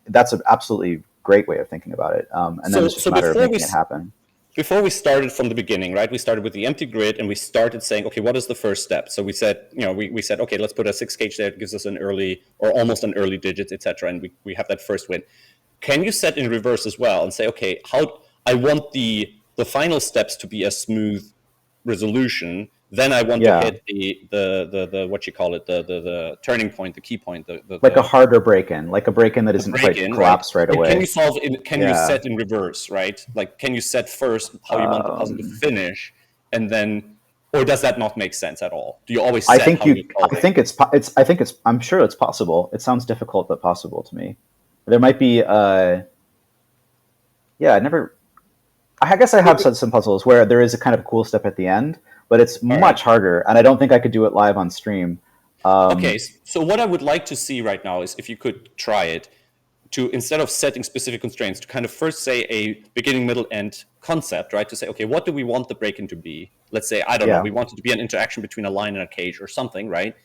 That's an absolutely great way of thinking about it. And then it's just a matter of making it happen. Before we started from the beginning, right? We started with the empty grid, and we started saying, okay, what is the first step? So we said, we said, okay, let's put a 6 gauge there. It gives us an early or almost an early digit, etc. And we have that first win. Can you set in reverse as well and say, okay, how I want the final steps to be a smooth resolution, Then I want to Yeah. hit the what you call it, the turning point, the key point, Like a harder break-in, like a break-in that isn't quite break-in, right? collapsed right And can away. you solve in? Can you Yeah. set in reverse, right? Like, can you set first how you want the puzzle to finish, and then, or does that not make sense at all? Do you always I set think how you solve I it? think it's. I'm sure it's possible. It sounds difficult, but possible to me. There might be. Yeah, I never. I guess I have said some puzzles where there is a kind of cool step at the end, but it's All right. much harder, and I don't think I could do it live on stream. Okay, so what I would like to see right now is if you could try it to, instead of setting specific constraints, to kind of first say a beginning, middle, end concept, right? To say, okay, what do we want the break-in to be? Let's say, I don't know, Yeah. we want it to be an interaction between a line and a cage or something, right?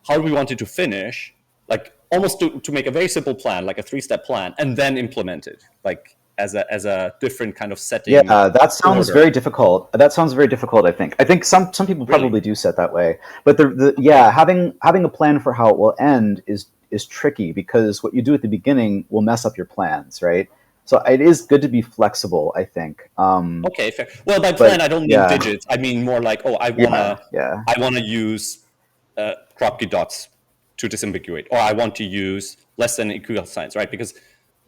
How do we want it to finish? Like, almost to make a very simple plan, like a 3-step plan, and then implement it, like as a different kind of setting. Yeah, that sounds order. very difficult. That sounds very difficult. I think some people probably Really? do set that way, but having a plan for how it will end is tricky because what you do at the beginning will mess up your plans, right? So it is good to be flexible, I think. Okay, fair. Well, by But plan, I don't mean yeah, digits. I mean more like, oh, yeah. I wanna use crop key dots to disambiguate, or I want to use less than equal signs, right? Because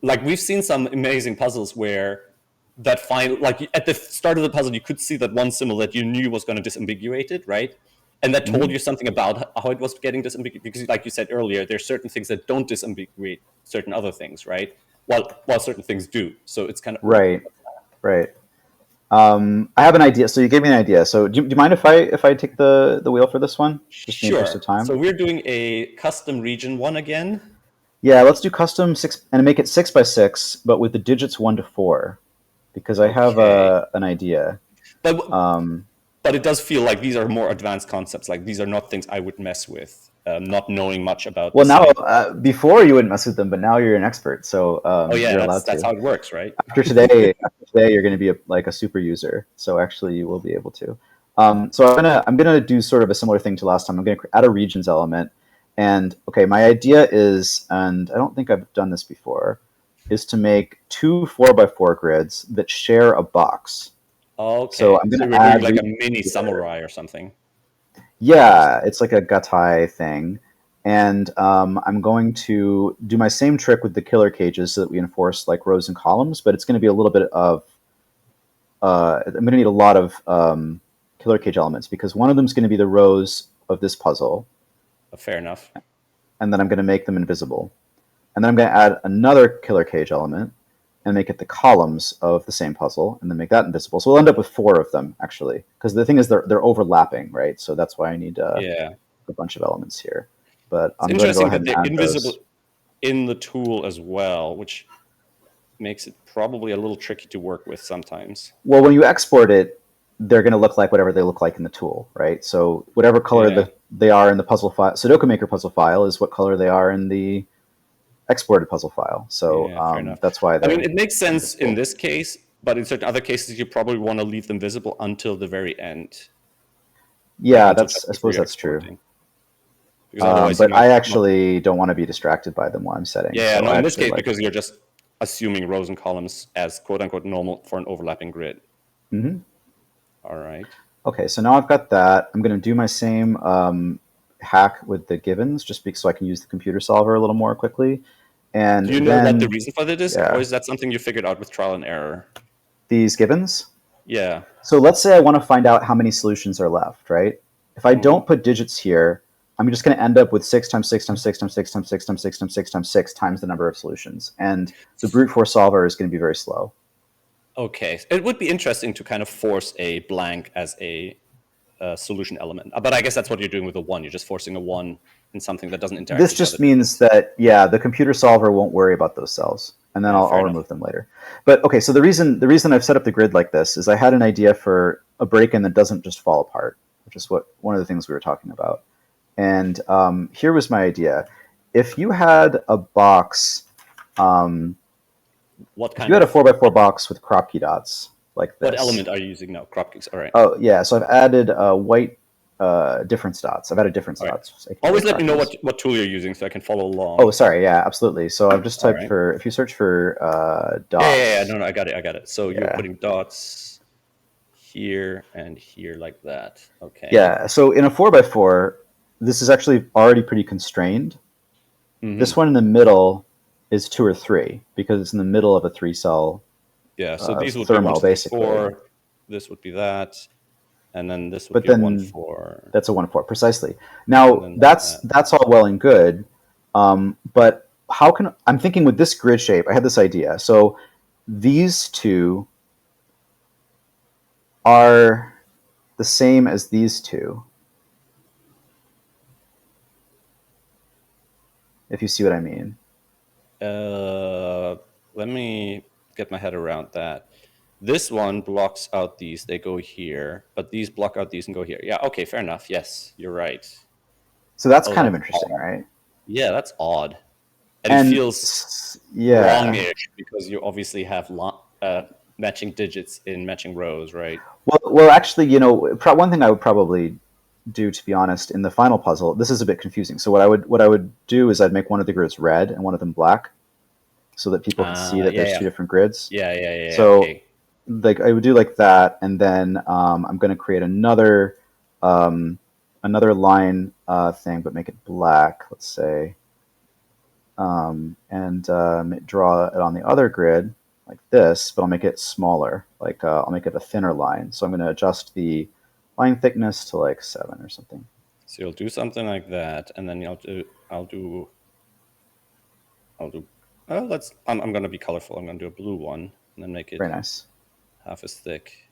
like we've seen some amazing puzzles where that final, like at the start of the puzzle, you could see that one symbol that you knew was going to disambiguate it, right? And that told you something about how it was getting disambiguated. Because, like you said earlier, there's certain things that don't disambiguate certain other things, right? While certain things do. So it's kind of Right, right. I have an idea. So you gave me an idea. So do you mind if I take the wheel for this one, just in the interest of Sure. time? So we're doing a custom region one again. Yeah, let's do custom 6 and make it 6 by 6, but with the digits 1 to 4, because I have Okay. an idea. But Um, but it does feel like these are more advanced concepts. Like these are not things I would mess with, not knowing much about the well, now setting. before you wouldn't mess with them, but now you're an expert, so Oh yeah, you're allowed that's to. how it works, right? After today, you're going to be like a super user. So actually, you will be able to. So I'm gonna do sort of a similar thing to last time. I'm going to add a regions element, and okay, my idea is, and I don't think I've done this before, is to make 2 4 by 4 grids that share a box. So Okay, I'm so going we're to doing add like a regions mini here. samurai or something. Yeah, it's like a gatai thing. And I'm going to do my same trick with the killer cages so that we enforce like rows and columns, but it's going to be a little bit of, I'm going to need a lot of killer cage elements because one of them is going to be the rows of this puzzle, Fair enough. and then I'm going to make them invisible. And then I'm going to add another killer cage element and make it the columns of the same puzzle, and then make that invisible. So we'll end up with 4 of them, actually, because the thing is they're overlapping, right? So that's why I need Yeah, a bunch of elements here. But it's I'm going to go interesting ahead that and they're add invisible those. in the tool as well, which makes it probably a little tricky to work with sometimes. Well, when you export it, they're going to look like whatever they look like in the tool, right? So whatever color Yeah, they are in the puzzle file, Sudoku Maker puzzle file is what color they are in the exported puzzle file. So yeah, fair enough. that's why I mean, they're it makes sense in invisible. this case, but in certain other cases, you probably want to leave them visible until the very end, like Yeah, until that's just I before suppose you're that's true. exporting, because otherwise you But might I not. actually don't want to be distracted by them while I'm setting. Yeah, So no, I in this actually case, like. because you're just assuming rows and columns as quote unquote normal for an overlapping grid. Mhm. All right. Okay, so now I've got that. I'm going to do my same hack with the givens, just because so I can use the computer solver a little more quickly. And Do you know what the then, reason for that is, or yeah, is that something you figured out with trial and error? these givens. Yeah. So let's say I want to find out how many solutions are left, right? If I Hmm. don't put digits here, I'm just going to end up with 6 times 6 times 6 times 6 times 6 times 6 times 6 times 6 times the number of solutions. And the brute force solver is going to be very slow. Okay. It would be interesting to kind of force a blank as a solution element, but I guess that's what you're doing with a one. You're just forcing a one in something that doesn't interact This with the other just means digits. that, yeah, the computer solver won't worry about those cells. And then Yeah, I'll fair enough. remove them later. But okay, so the reason I've set up the grid like this is I had an idea for a break-in that doesn't just fall apart, which is what one of the things we were talking about. And here was my idea: if you had a box, What if you kind had a of 4 by 4 box with crop key dots like what this. element are you using now? Crop kicks. All right. Oh yeah, so I've added white difference dots. I've added difference All right. dots, aka Always let me know crockies. what tool you're using so I can follow Oh, along. sorry, yeah, absolutely. So I've just All typed right. for, if you search for Yeah. dots, No, I got it. So you're yeah, putting dots here and here like that. Okay. Yeah. So in a 4x4, this is actually already pretty constrained. Mm-hmm. This one in the middle is 2 or 3 because it's in the middle of a 3-cell. Yeah. So these would thermo, be 1 to basically. 4. This would be that, and then this would But be then 1 4. That's a 1-4 precisely. Now that's all well and good, but how can I'm thinking with this grid shape? I had this idea. So these two are the same as these two. If you see what I mean. Let me get my head around that. This one blocks out these. They go here, but these block out these and go here. Yeah, okay, fair enough. Yes, you're right. So that's kind of interesting, odd. right? Yeah, that's odd. And it feels wrong-ish because you obviously have matching digits in matching rows, right? Well, actually, you know, one thing I would probably do, to be honest, in the final puzzle, this is a bit confusing. So what I would do is I'd make one of the grids red and one of them black, so that people can see that there's 2 different grids. Yeah. So like I would do like that, and then I'm going to create another line thing, but make it black, let's say, and draw it on the other grid like this, but I'll make it smaller. Like I'll make it a thinner line. So I'm going to adjust the line thickness to like 7 or something. So you'll do something like that, and then I'll do. I'm going to be colorful. I'm going to do a blue one, and then make it very nice, half as thick,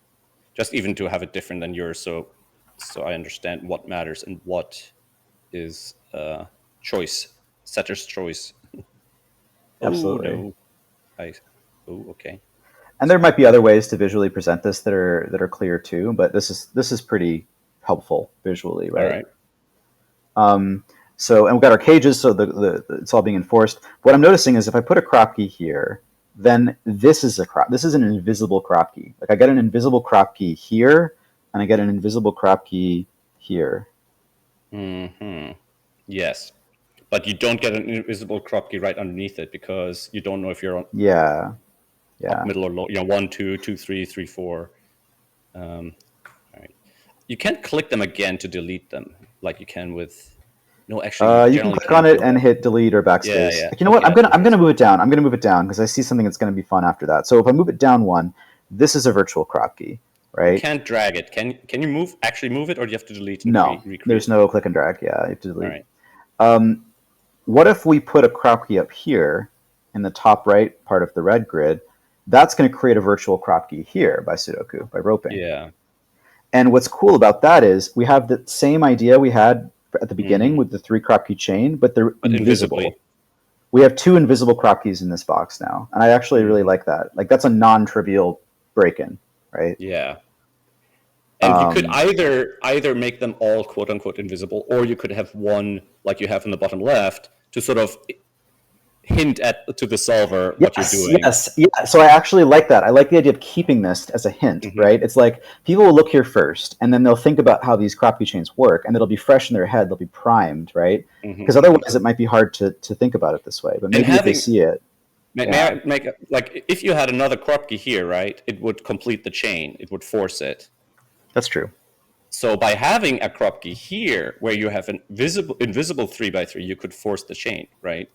just even to have it different than yours, so I understand what matters and what is setter's choice. Absolutely. Okay. And there might be other ways to visually present this that are clear too, but this is pretty helpful visually, right? All right. So, and we've got our cages, so it's all being enforced. What I'm noticing is if I put a crop key here, then this is an invisible crop key. Like I get an invisible crop key here, and I get an invisible crop key here. Mm-hmm. Yes, but you don't get an invisible crop key right underneath it because you don't know if you're on up, middle, or low. 1, 2, 2, 3, 3, 4. All right. You can't click them again to delete them like you can with. No, actually, you can click on it and hit delete or backspace. Yeah. You know what? I'm gonna move it down. I'm gonna move it down because I see something that's gonna be fun after that. So if I move it down 1, this is a virtual crop key, right? You can't drag it. Can you actually move it, or do you have to delete it? No, there's no click and drag. Yeah, you have to delete. All right. What if we put a crop key up here in the top right part of the red grid? That's going to create a virtual crop key here by Sudoku, by roping. Yeah. And what's cool about that is we have the same idea we had at the beginning with the 3 crop key chain, but they're invisible. We have 2 invisible crop keys in this box now, and I actually really like that. Like that's a non-trivial break-in, right? Yeah. And you could either make them all quote unquote invisible, or you could have one like you have in the bottom left to sort of hint to the solver what you're doing. Yeah. So I actually like that. I like the idea of keeping this as a hint, right? It's like people will look here first, and then they'll think about how these crop key chains work, and it'll be fresh in their head. They'll be primed, right? Because otherwise, it might be hard to think about it this way. But maybe if they see it. May I make like if you had another crop key here, right? It would complete the chain. It would force it. That's true. So by having a crop key here, where you have an invisible 3x3, you could force the chain, right?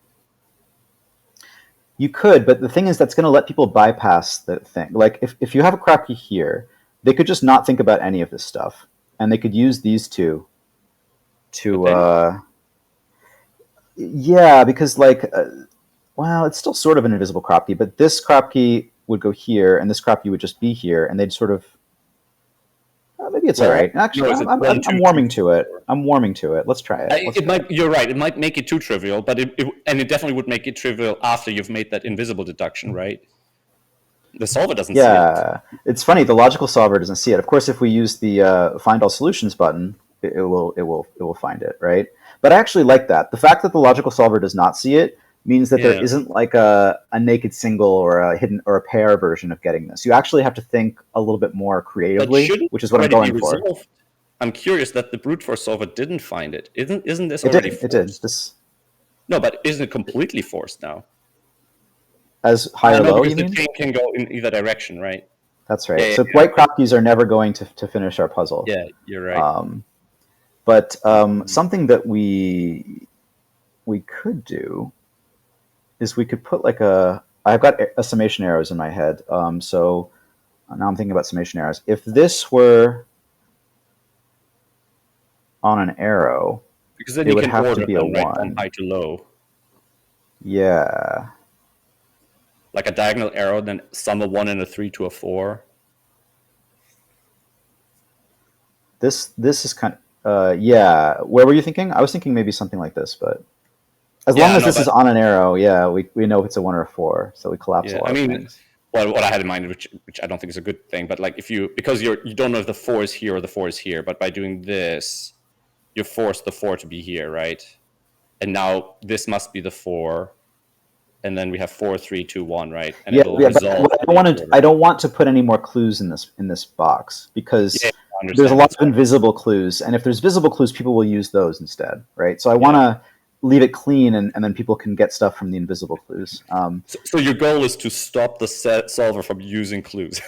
You could, but the thing is that's going to let people bypass the thing. Like if you have a crop key here, they could just not think about any of this stuff, and they could use these two to because well, it's still sort of an invisible crop key, but this crop key would go here, and this crop key would just be here, and they'd sort of maybe it's all right. Actually, I'm warming to it. I'm warming to it. Let's try it. You're right. It might make it too trivial, but it definitely would make it trivial after you've made that invisible deduction, right? The solver doesn't see it. Yeah, it's funny. The logical solver doesn't see it. Of course, if we use the Find All Solutions button, it will find it, right? But I actually like that. The fact that the logical solver does not see it means that there isn't like a naked single or a hidden or a pair version of getting this. You actually have to think a little bit more creatively, which is what I'm going for. I'm curious that the brute force solver didn't find it. Isn't this already forced? It did. No, but isn't it completely forced now? As high or low, you mean? The chain can go in either direction, right? That's right. Yeah, So white crop keys are never going to finish our puzzle. yeah, you're right. But something that we could do is we could put like I've got a summation arrows in my head. So now I'm thinking about summation arrows. If this were on an arrow, Because then it you would can have to order be a them, right, from 1. high to low. Yeah. Like a diagonal arrow, then sum a 1 and a 3 to a 4. This is kind of, yeah. Where were you thinking? I was thinking maybe something like this, but as long as this is on an arrow, yeah, we know it's a 1 or a 4, so we collapse a lot of things. Well, what I had in mind, which I don't think is a good thing, but like because you don't know if the 4 is here or the 4 is here, but by doing this, you force the 4 to be here, right? And now this must be the 4, and then we have 4, 3, 2, 1, right? And it'll resolve. But I don't want to put any more clues in this box because there's a lot of invisible clues, and if there's visible clues, people will use those instead, right? So I want to leave it clean, and then people can get stuff from the invisible clues. So your goal is to stop the solver from using clues.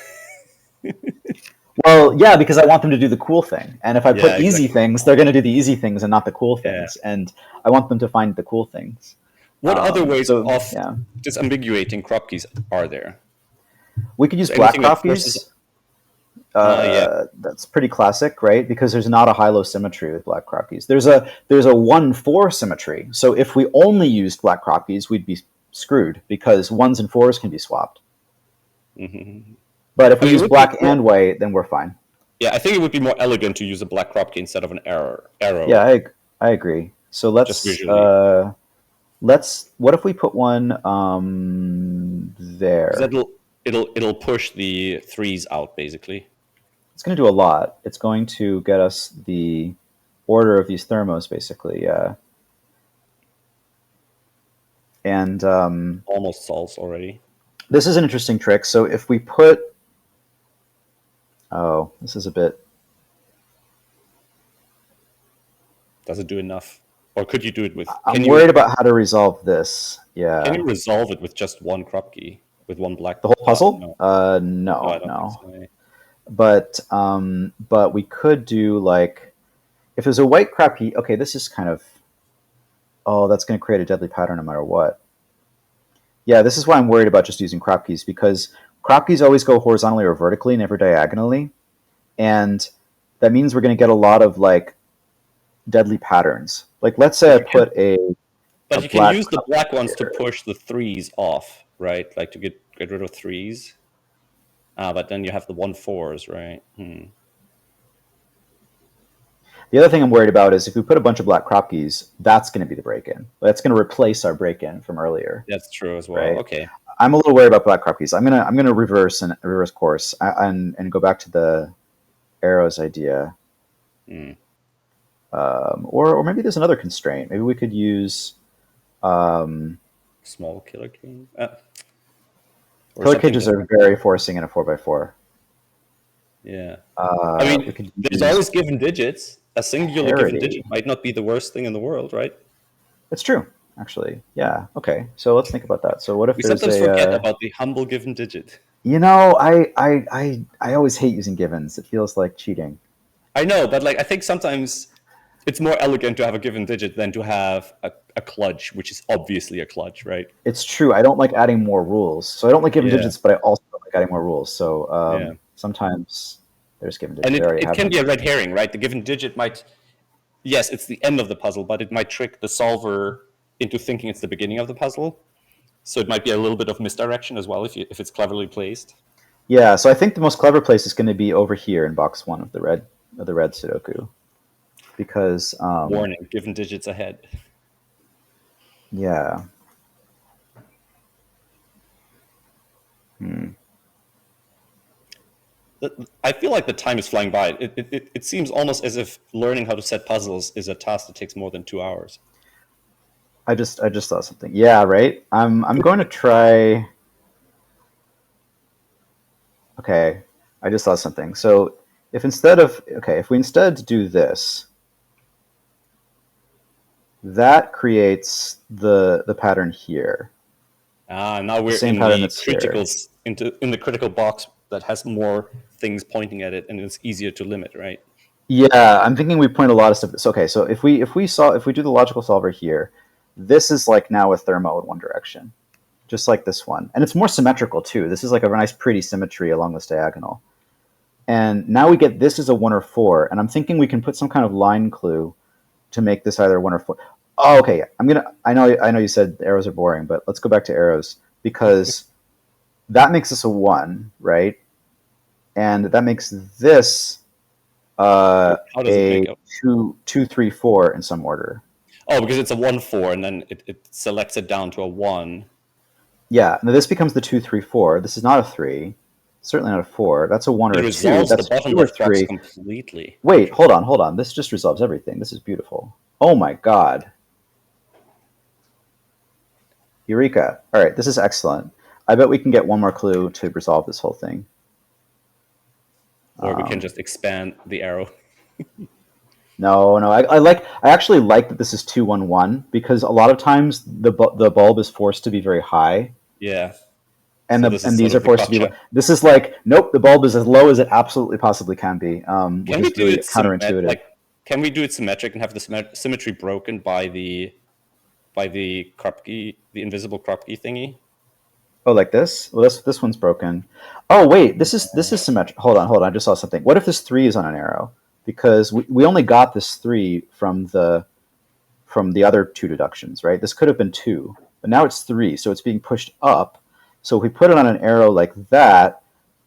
Well, yeah, because I want them to do the cool thing, and if I put easy things, they're going to do the easy things and not the cool things, and I want them to find the cool things. What other ways of disambiguating crop keys are there? We could use black crop keys. That's pretty classic, right? Because there's not a high-low symmetry with black crop keys. There's a 1-4 symmetry. So if we only used black crop keys, we'd be screwed because 1s and 4s can be swapped. Mm-hmm. But if we use black and white, then we're fine. Yeah, I think it would be more elegant to use a black crop key instead of an arrow. Yeah, I agree. So let's what if we put one there? It'll push the 3s out basically. It's going to do a lot. It's going to get us the order of these thermos basically, yeah. And almost solves already. This is an interesting trick. So if we put this is a bit. Does it do enough? Or could you do it with... I'm worried about how to resolve this. Yeah. Can you resolve it with just one crop key? With one black... The whole puzzle? No. But we could do like... If there's a white crop key... Okay, this is kind of... Oh, that's going to create a deadly pattern no matter what. Yeah, this is why I'm worried about just using crop keys, because crop keys always go horizontally or vertically, never diagonally. And that means we're going to get a lot of like deadly patterns. Like let's say I put a... But you can use the black ones to push the 3s off, right? Like to get rid of 3s. But then you have the 1-4s, right? The other thing I'm worried about is if we put a bunch of black crop keys, that's going to be the break-in. That's going to replace our break-in from earlier. That's true as well. Right? Okay. I'm a little worried about black crop keys. I'm gonna reverse course and go back to the arrows idea. Or maybe there's another constraint. Maybe we could use small killer cage. Killer cages are very forcing in a 4x4. Yeah. I mean, there's always given digits. A singular given digit might not be the worst thing in the world, right? It's true. Actually, yeah. Okay, so let's think about that. So what if we sometimes forget about the humble given digit? You know, I always hate using givens. It feels like cheating. I know, but like I think sometimes it's more elegant to have a given digit than to have a kludge, which is obviously a kludge, right? It's true. I don't like adding more rules. So I don't like given digits, but I also don't like adding more rules. So sometimes there's given digits. And it can be a red herring, right? The given digit might, yes, it's the end of the puzzle, but it might trick the solver into thinking it's the beginning of the puzzle. So it might be a little bit of misdirection as well if it's cleverly placed. Yeah, so I think the most clever place is going to be over here in box 1 of the red Sudoku. Because warning, given digits ahead. Yeah. I feel like the time is flying by. It seems almost as if learning how to set puzzles is a task that takes more than 2 hours. I just thought something. Yeah, right. I'm going to try. Okay, I just thought something. So if we instead do this, that creates the pattern here. Now we're in the critical box that has more things pointing at it, and it's easier to limit, right? Yeah, I'm thinking we point a lot of stuff. So, okay, so if we do the logical solver here, this is like now a thermo in one direction, just like this one, and it's more symmetrical too. This is like a nice, pretty symmetry along this diagonal. And now we get this as a 1 or 4, and I'm thinking we can put some kind of line clue to make this either 1 or 4. Oh, okay. I know you said arrows are boring, but let's go back to arrows, because that makes this a 1, right? And that makes this How does it a make up? 2, 2, 3, 4 in some order. Oh, because it's a 1, 4, and then it selects it down to a 1. Yeah, now this becomes the 2, 3, 4. This is not a 3. Certainly not a 4. That's a 1 or It a 2. resolves That's the bottom 2 or left box 3. completely. Wait, hold on. This just resolves everything. This is beautiful. Oh my god. Eureka. All right, this is excellent. I bet we can get one more clue to resolve this whole thing. Or we can just expand the arrow. No. I actually like that this is 2, 1, 1, because a lot of times the bulb is forced to be very high. Yeah. And So these are forced to be low. This is like, nope, the bulb is as low as it absolutely possibly can be, which is really counterintuitive. Can we do it symmetric and have the symmetry broken by the Kropke, the invisible Kropke thingy? Oh, like this? Well, this one's broken. Oh, wait, this is symmetric. Hold on. I just saw something. What if this 3 is on an arrow? Because we only got this 3 from the other 2 deductions, right? This could have been 2, but now it's 3, so it's being pushed up. So if we put it on an arrow like that,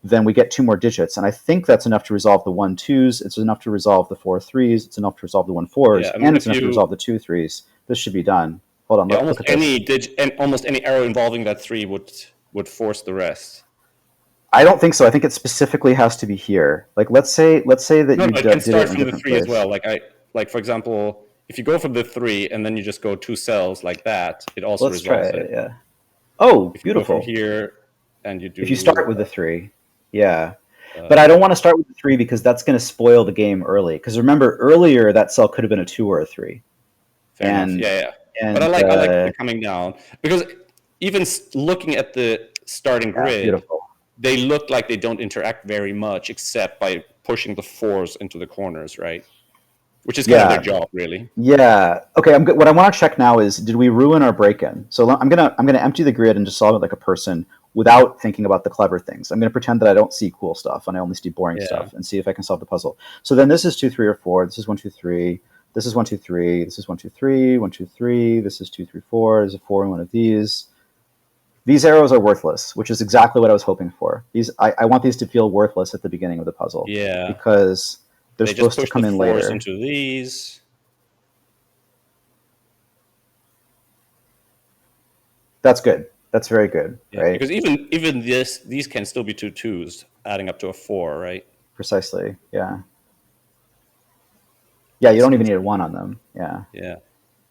then we get 2 more digits, and I think that's enough to resolve the 1, 2s. It's enough to resolve the 4, 3s. It's enough to resolve the 1, 4s, Yeah, and it's enough to resolve the 2, 3s. This should be done. Hold on, yeah, look at this. Almost any arrow involving that 3 would force the rest. I don't think so. I think it specifically has to be here. Like, let's say that you it can start from the 3 place. as well. Like for example, if you go from the 3 and then you just go 2 cells like that, it also Let's try resolves it. Yeah. Oh, If beautiful. You go from here and you do. If you start with the 3, yeah. But I don't want to start with the 3 because that's going to spoil the game early. Because remember, earlier that cell could have been a 2 or a 3. Fair enough. Yeah. And, but I like it coming down, because even looking at the starting grid, beautiful. They look like they don't interact very much except by pushing the 4s into the corners, right? Which is kind of their job, really. Yeah. Okay. What I want to check now is, did we ruin our break-in? So I'm gonna empty the grid and just solve it like a person without thinking about the clever things. I'm gonna pretend that I don't see cool stuff and I only see boring stuff, and see if I can solve the puzzle. So then this is 2, 3, or 4. This is 1, 2, 3. This is 1, 2, 3. This is 1, 2, 3. 1, 2, 3. This is 2, 3, 4. There's a 4 in one of these. These arrows are worthless, which is exactly what I was hoping for. I want these to feel worthless at the beginning of the puzzle. Yeah. Because they're supposed to come in later. Into these. That's good. That's very good, right? Because even these can still be 2 2s, adding up to a 4, right? Precisely. Yeah. Yeah, you don't even need a 1 on them. Yeah. Yeah.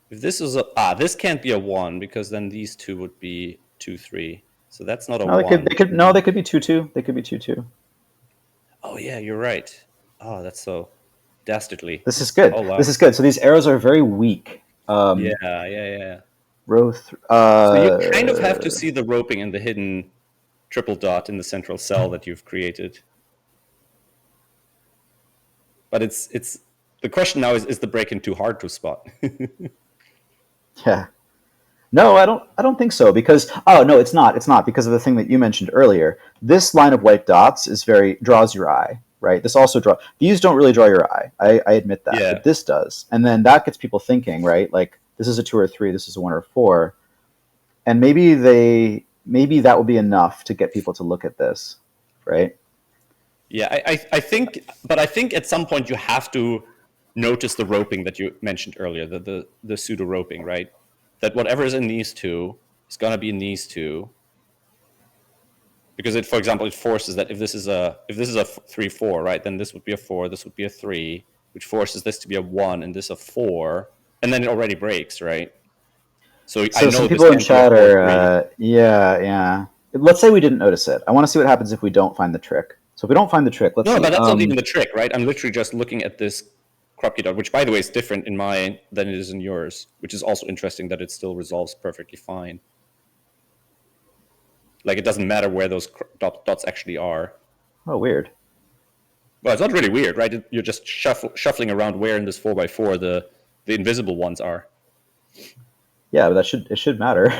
If this is this can't be a 1, because then these 2 would be 2, 3. So that's not a 1. They could be 2, 2. They could be 2, 2. Oh yeah, you're right. Oh, that's so dastardly. This is good. Oh, wow. This is good. So these arrows are very weak. Yeah. Row so you kind of have to see the roping and the hidden triple dot in the central cell that you've created. But it's the question now is the break-in too hard to spot? Yeah. No, I don't think so, because no, it's not because of the thing that you mentioned earlier. This line of white dots draws your eye, right? This also these don't really draw your eye. I admit that, but this does. And then that gets people thinking, right? Like, this is a 2 or 3, this is a 1 or 4. And maybe that will be enough to get people to look at this, right? Yeah, I think at some point you have to notice the roping that you mentioned earlier, the pseudo roping, right? That whatever is in these 2 is going to be in these 2, because for example, it forces that if this is a 3, 4, right, then this would be a 4, this would be a 3, which forces this to be a 1 and this a 4, and then it already breaks, right? So I know some people in chat are yeah. Let's say we didn't notice it. I want to see what happens if we don't find the trick. So if we don't find the trick, let's see. But that's not even the trick, right? I'm literally just looking at this Kropke dot, which, by the way, is different in mine than it is in yours, which is also interesting that it still resolves perfectly fine. Like, it doesn't matter where those dots actually are. Oh, weird. Well, it's not really weird, right? You're just shuffling around where in this 4x4 the invisible ones are. Yeah, but it should matter.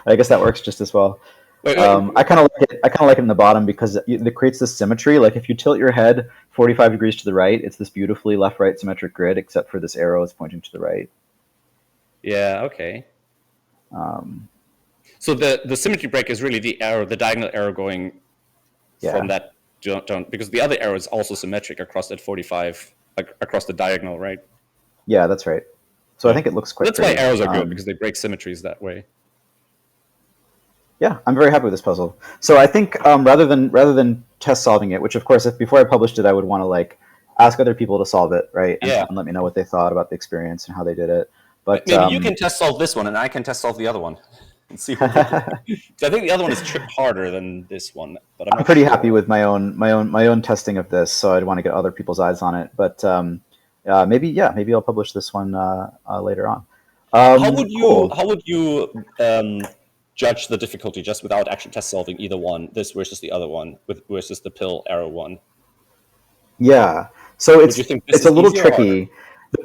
I guess that works just as well. Wait, I kind of like it. I kind of like it in the bottom because it creates this symmetry. Like if you tilt your head 45 degrees to the right, it's this beautifully left-right symmetric grid, except for this arrow is pointing to the right. yeah, okay. Um, So the symmetry break is really the arrow, the diagonal arrow going yeah, from that don't because the other arrow is also symmetric across that 45 across the diagonal, right? yeah, that's right. So I think it looks quite That's why pretty. arrows are good because they break symmetries that way. Yeah, I'm very happy with this puzzle. So I think rather than test solving it, which of course, if before I published it, I would want to like ask other people to solve it, right? Yeah. And let me know what they thought about the experience and how they did it. But Maybe you can test solve this one, and I can test solve the other one, and see. So I think the other one is harder than this one, but I'm pretty happy with my own testing of this. So I'd want to get other people's eyes on it. But maybe I'll publish this one later on. How would you judge the difficulty just without actually test solving either one, this versus the other one, versus the pill arrow one? Yeah, so it's a little tricky.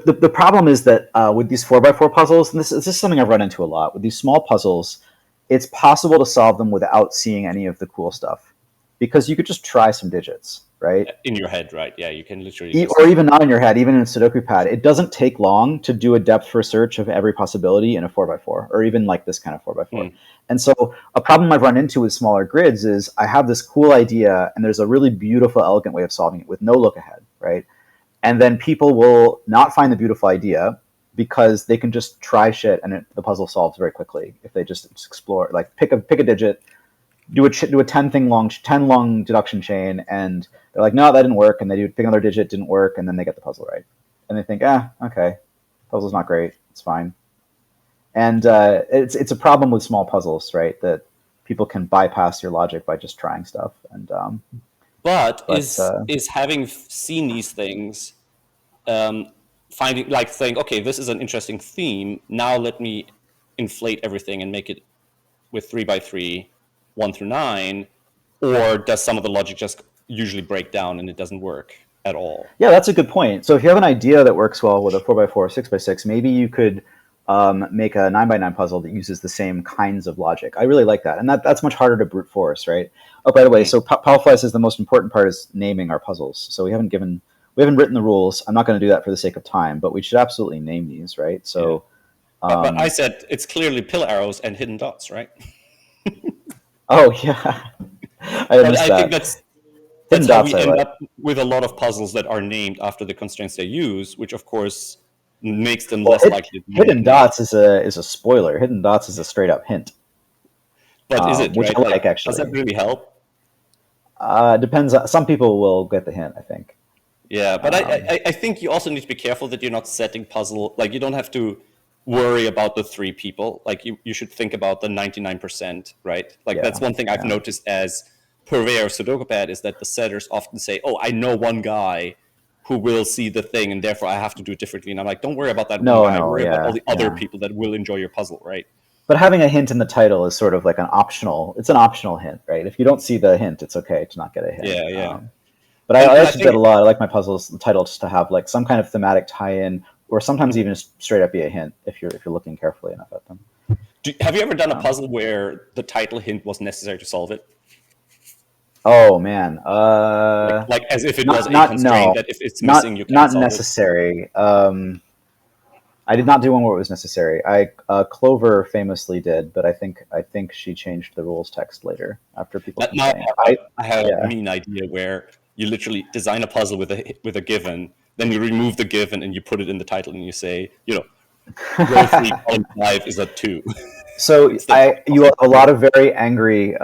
The problem is that with these 4x4 puzzles, and this is something I've run into a lot, with these small puzzles, it's possible to solve them without seeing any of the cool stuff. Because you could just try some digits, right? In your head, right? Yeah, you can literally... Or even not in your head, even in Sudokupad. It doesn't take long to do a depth first search of every possibility in a 4x4, or even like this kind of 4x4. And so a problem I've run into with smaller grids is I have this cool idea, and there's a really beautiful, elegant way of solving it with no look ahead, right? And then people will not find the beautiful idea because they can just try shit and the puzzle solves very quickly if they just explore, like pick a digit, do a 10 long deduction chain, and they're like, no, that didn't work, and they pick another digit, didn't work, and then they get the puzzle right, and they think, okay, puzzle's not great, it's fine. And it's a problem with small puzzles, right? That people can bypass your logic by just trying stuff, and but is having seen these things, finding like saying, okay, this is an interesting theme. Now let me inflate everything and make it with 3x3, 1 through 9, or does some of the logic just usually break down and it doesn't work at all? Yeah, that's a good point. So if you have an idea that works well with a 4x4 or 6x6, maybe you could make a 9x9 puzzle that uses the same kinds of logic. I really like that, and that's much harder to brute force, right? Oh, by the way, so Powfly says the most important part is naming our puzzles. So we haven't written the rules. I'm not going to do that for the sake of time, but we should absolutely name these, right? So, but I said it's clearly pill arrows and hidden dots, right? Oh yeah, I think that's how we end up with a lot of puzzles that are named after the constraints they use, which of course makes them less likely to be hidden dots is a spoiler. Hidden dots is a straight up hint. But is it, which right? I like, actually. Does that really help? Depends. Some people will get the hint, I think. Yeah, but I think you also need to be careful that you're not setting puzzle, like you don't have to worry about the 3 people. Like you should think about the 99%, right? Like that's one thing I've noticed as purveyor of Sudokupad is that the setters often say, oh, I know one guy who will see the thing and therefore I have to do it differently. And I'm like, don't worry about that one guy, worry about all the other people that will enjoy your puzzle, right? But having a hint in the title is sort of like it's an optional hint, right? If you don't see the hint, it's okay to not get a hint. Yeah. But I actually did a lot. I like my puzzles, the title just to have like some kind of thematic tie-in, or sometimes even straight up be a hint if you're looking carefully enough at them. Have you ever done a puzzle where the title hint was necessary to solve it? Oh man, like as if it was a constraint that if it's missing, you can't solve it. Not necessary. I did not do one where it was necessary. Clover famously did, but I think she changed the rules text later after people. Now I have a mean idea where you literally design a puzzle with a given, then you remove the given and you put it in the title and you say, row 3, column 5 is a 2. So you have a lot of very angry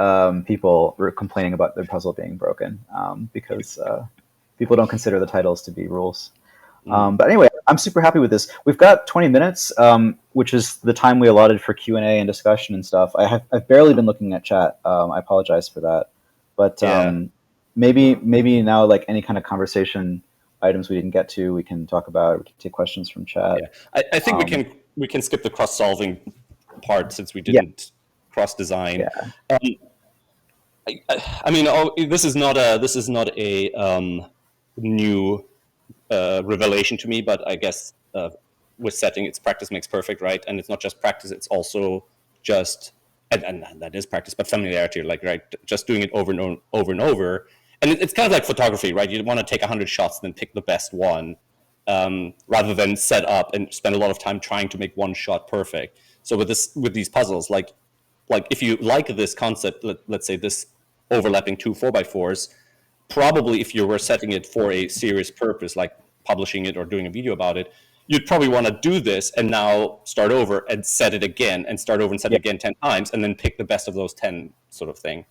people were complaining about their puzzle being broken because people don't consider the titles to be rules. But anyway, I'm super happy with this. We've got 20 minutes, which is the time we allotted for Q&A and discussion and stuff. I've barely been looking at chat. I apologize for that. But maybe now, like any kind of conversation items we didn't get to, we can talk about. We can take questions from chat. Yeah. I think we can skip the cross-solving part since we didn't cross-design. I mean, this is not a new revelation to me, but I guess with setting, it's practice makes perfect, right? And it's not just practice; it's also just and that is practice, but familiarity, like right, just doing it over and over. And it's kind of like photography, right? You want to take 100 shots and then pick the best one, rather than set up and spend a lot of time trying to make one shot perfect. So with these puzzles, like if you like this concept, let's say this overlapping two 4x4s, probably if you were setting it for a serious purpose, like publishing it or doing a video about it, you'd probably want to do this and now start over and set it again and start over and set it again 10 times and then pick the best of those 10 sort of thing.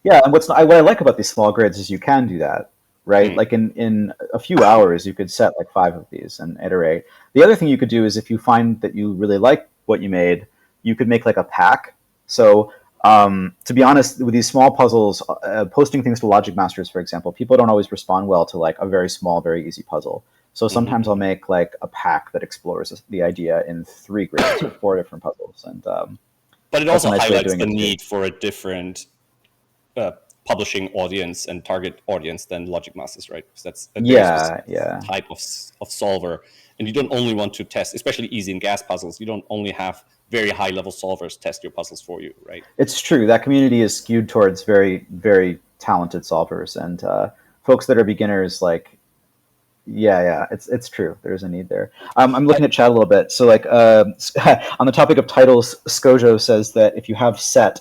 Yeah, and what I like about these small grids is you can do that, right? Mm. Like in a few hours, you could set like 5 of these and iterate. The other thing you could do is if you find that you really like what you made, you could make like a pack. So to be honest, with these small puzzles, posting things to Logic Masters, for example, people don't always respond well to like a very small, very easy puzzle. So sometimes I'll make like a pack that explores the idea in 3 grids or 4 different puzzles. And but it also highlights the need for a different publishing audience and target audience than Logic Masters, right? Because that's a very type of solver. And you don't only want to test, especially easy and gas puzzles, you don't only have very high level solvers test your puzzles for you, right? It's true. That community is skewed towards very, very talented solvers, and folks that are beginners, like, it's true. There's a need there. I'm looking at chat a little bit. So like on the topic of titles, Skojo says that if you have set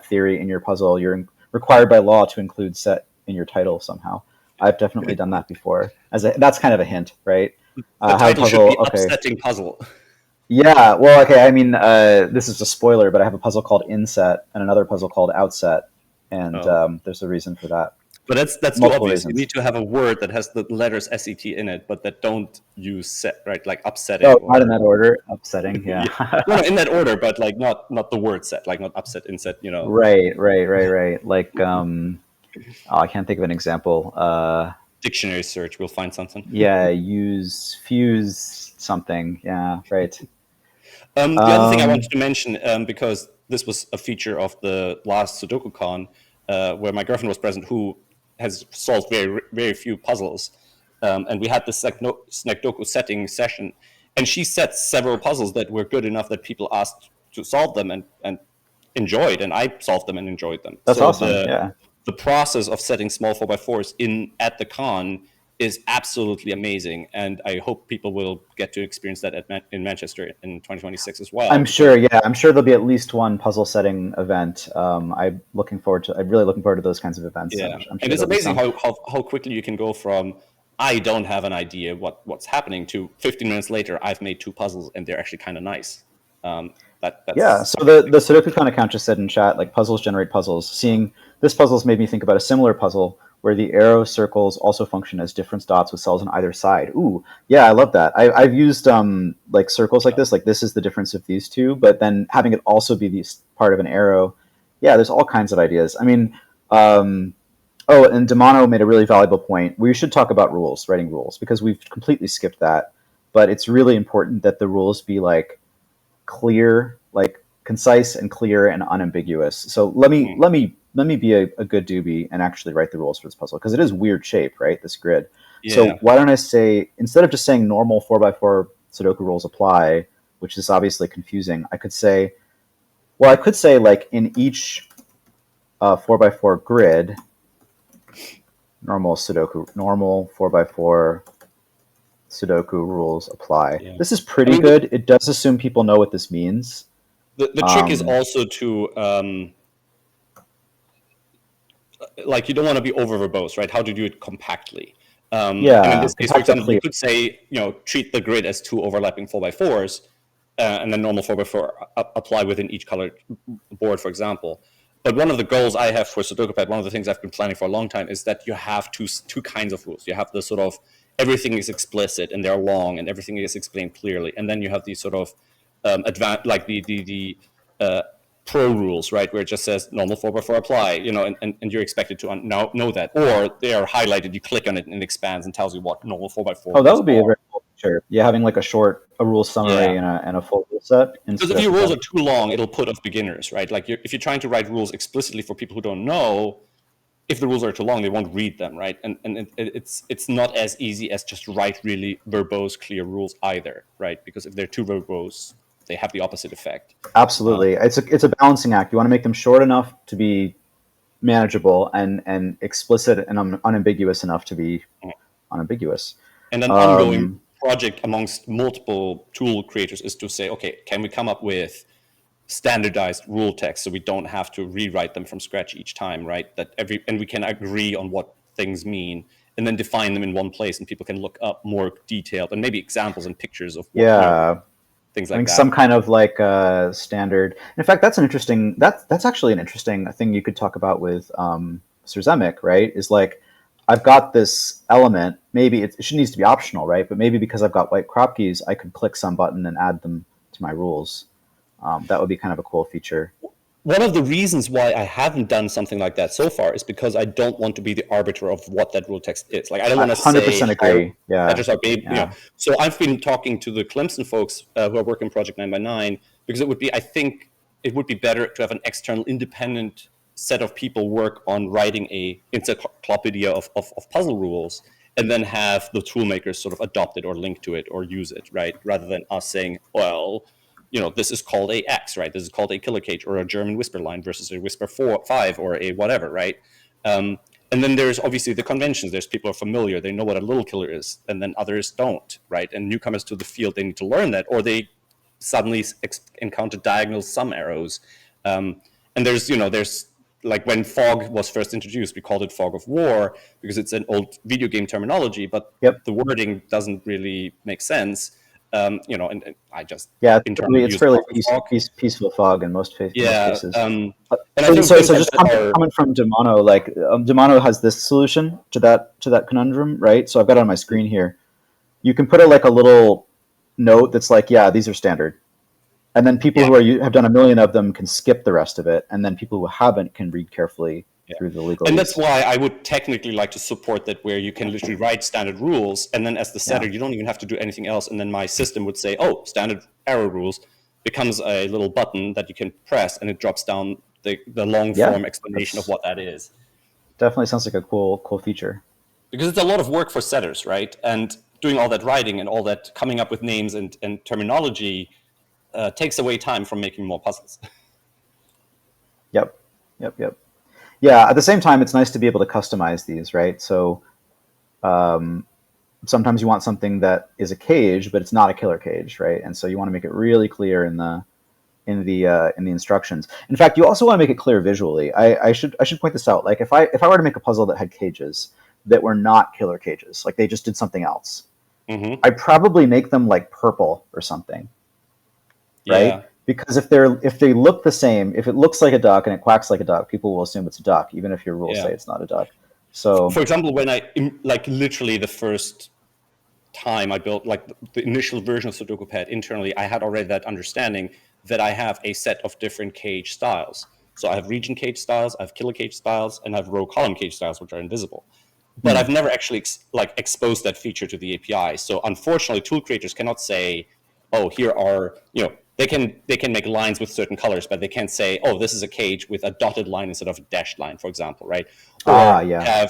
theory in your puzzle, you're required by law to include set in your title somehow. I've definitely done that before. That's kind of a hint, right? The title should be upsetting puzzle. Yeah, well, okay, I mean, this is a spoiler, but I have a puzzle called Inset and another puzzle called Outset, and there's a reason for that. But that's too obvious. You need to have a word that has the letters SET in it, but that don't use set, right? Like upsetting. Oh, not in that order. Upsetting, yeah. No, in that order, but like not the word set, like not upset, inset, you know. Right. Like, I can't think of an example. Dictionary search, we'll find something. Yeah, fuse something. Yeah, right. The other thing I wanted to mention, because this was a feature of the last SudokuCon, where my girlfriend was present, who has solved very, very few puzzles. And we had this Sudoku setting session, and she set several puzzles that were good enough that people asked to solve them and enjoyed, and I solved them and enjoyed them. That's awesome, The process of setting small 4x4s at the con is absolutely amazing, and I hope people will get to experience that in Manchester in 2026 as well. I'm sure there'll be at least one puzzle setting event. I'm really looking forward to those kinds of events. Yeah, I'm sure and it's amazing how quickly you can go from I don't have an idea what's happening to 15 minutes later I've made 2 puzzles and they're actually kind of nice. So the SudokuCon account just said in chat, like, puzzles generate puzzles. Seeing this puzzles made me think about a similar puzzle where the arrow circles also function as different dots with cells on either side. Ooh, yeah, I love that. I've used like circles like this is the difference of these two, but then having it also be part of an arrow. Yeah, there's all kinds of ideas. I mean, and Demano made a really valuable point. We should talk about rules, writing rules, because we've completely skipped that. But it's really important that the rules be like clear, like concise and clear and unambiguous. So let me be a good doobie and actually write the rules for this puzzle, because it is weird shape, right? This grid. Yeah. So why don't I say, instead of just saying normal 4x4 Sudoku rules apply, which is obviously confusing, I could say like in each 4x4 grid, normal 4x4 Sudoku rules apply. Yeah. This is pretty good. It does assume people know what this means. The trick is also to like, you don't want to be over verbose, right? How to do it compactly. And in this case, for example, you could say, treat the grid as 2 overlapping 4x4s, and then normal 4x4 apply within each colored board, for example. But one of the goals I have for Sudokupad, one of the things I've been planning for a long time, is that you have two kinds of rules. You have the sort of everything is explicit and they're long and everything is explained clearly, and then you have these sort of like the pro rules, right, where it just says normal 4x4 apply, and you're expected to know that, or they are highlighted. You click on it and it expands and tells you what normal 4x4. Oh, that would be a very cool feature. Yeah, having like a short a rule summary Yeah. and a full rule set in Because if your rules Sudokupad. are too long, it'll put off beginners, right? Like if you're trying to write rules explicitly for people who don't know, if the rules are too long, they won't read them, right? And it's not as easy as just write really verbose, clear rules either, right? Because if they're too verbose, they have the opposite effect. Absolutely, it's a balancing act. You want to make them short enough to be manageable and explicit and unambiguous enough to be unambiguous. And an ongoing project amongst multiple tool creators is to say, okay, can we come up with standardized rule text so we don't have to rewrite them from scratch each time, right? And we can agree on what things mean and then define them in one place, and people can look up more detailed and maybe examples and pictures of Yeah, things I like think that. some kind of like standard. In fact, that's actually an interesting thing you could talk about with Srzemic, right? Is like I've got this element. Maybe it needs to be optional, right? But maybe because I've got white crop keys, I could click some button and add them to my rules. That would be kind of a cool feature. One of the reasons why I haven't done something like that so far is because I don't want to be the arbiter of what that rule text is. Like I don't I want to say 100% how agree. Yeah, letters are made, yeah, So I've been talking to the Clemson folks who are working Project 9x9 because I think it would be better to have an external, independent set of people work on writing a encyclopedia of puzzle rules, and then have the tool makers sort of adopt it or link to it or use it, right? Rather than us saying, well, this is called a X, right? This is called a killer cage or a German whisper line versus a whisper 5 or a whatever, right? And then there's obviously the conventions. There's people who are familiar. They know what a little killer is, and then others don't, right? And newcomers to the field, they need to learn that, or they suddenly encounter diagonal sum arrows. And there's like when fog was first introduced, we called it fog of war because it's an old video game terminology, but yep. the wording doesn't really make sense. And I just Yeah, internally it's use fairly fog. peaceful fog in most Yeah, cases. and I So, think so, things so like just that are coming from Demano, like Demano has this solution to that conundrum, right? So I've got it on my screen here. You can put like a little note that's like, yeah, these are standard, and then people yeah, who have done a million of them can skip the rest of it, and then people who haven't can read carefully yeah. through the And that's legalese. why I would technically like to support that, where you can literally write standard rules, and then as the Yeah, setter, you don't even have to do anything else. And then my system would say, oh, standard arrow rules becomes a little button that you can press, and it drops down the long yeah, form explanation of that's what that is. definitely sounds like a cool feature. Because it's a lot of work for setters, right? And doing all that writing and all that coming up with names and terminology takes away time from making more puzzles. Yep, yep. Yeah. At the same time, it's nice to be able to customize these, right? So sometimes you want something that is a cage, but it's not a killer cage, right? And so you want to make it really clear in the instructions. In fact, you also want to make it clear visually. I should point this out. Like if I were to make a puzzle that had cages that were not killer cages, like they just did something else, Mm-hmm. I'd probably make them like purple or something, right? Yeah. Because if they look the same, if it looks like a duck and it quacks like a duck, people will assume it's a duck, even if your rules Yeah. say it's not a duck. So For example, when like literally the first time I built like the initial version of Sudokupad internally, I had already that understanding that I have a set of different cage styles. So I have region cage styles, I have killer cage styles, and I have row column cage styles, which are invisible. But I've never actually exposed that feature to the API. So unfortunately, tool creators cannot say, "Oh, here are They can make lines with certain colors, but they can't say, "Oh, this is a cage with a dotted line instead of a dashed line," for example, right? Or yeah,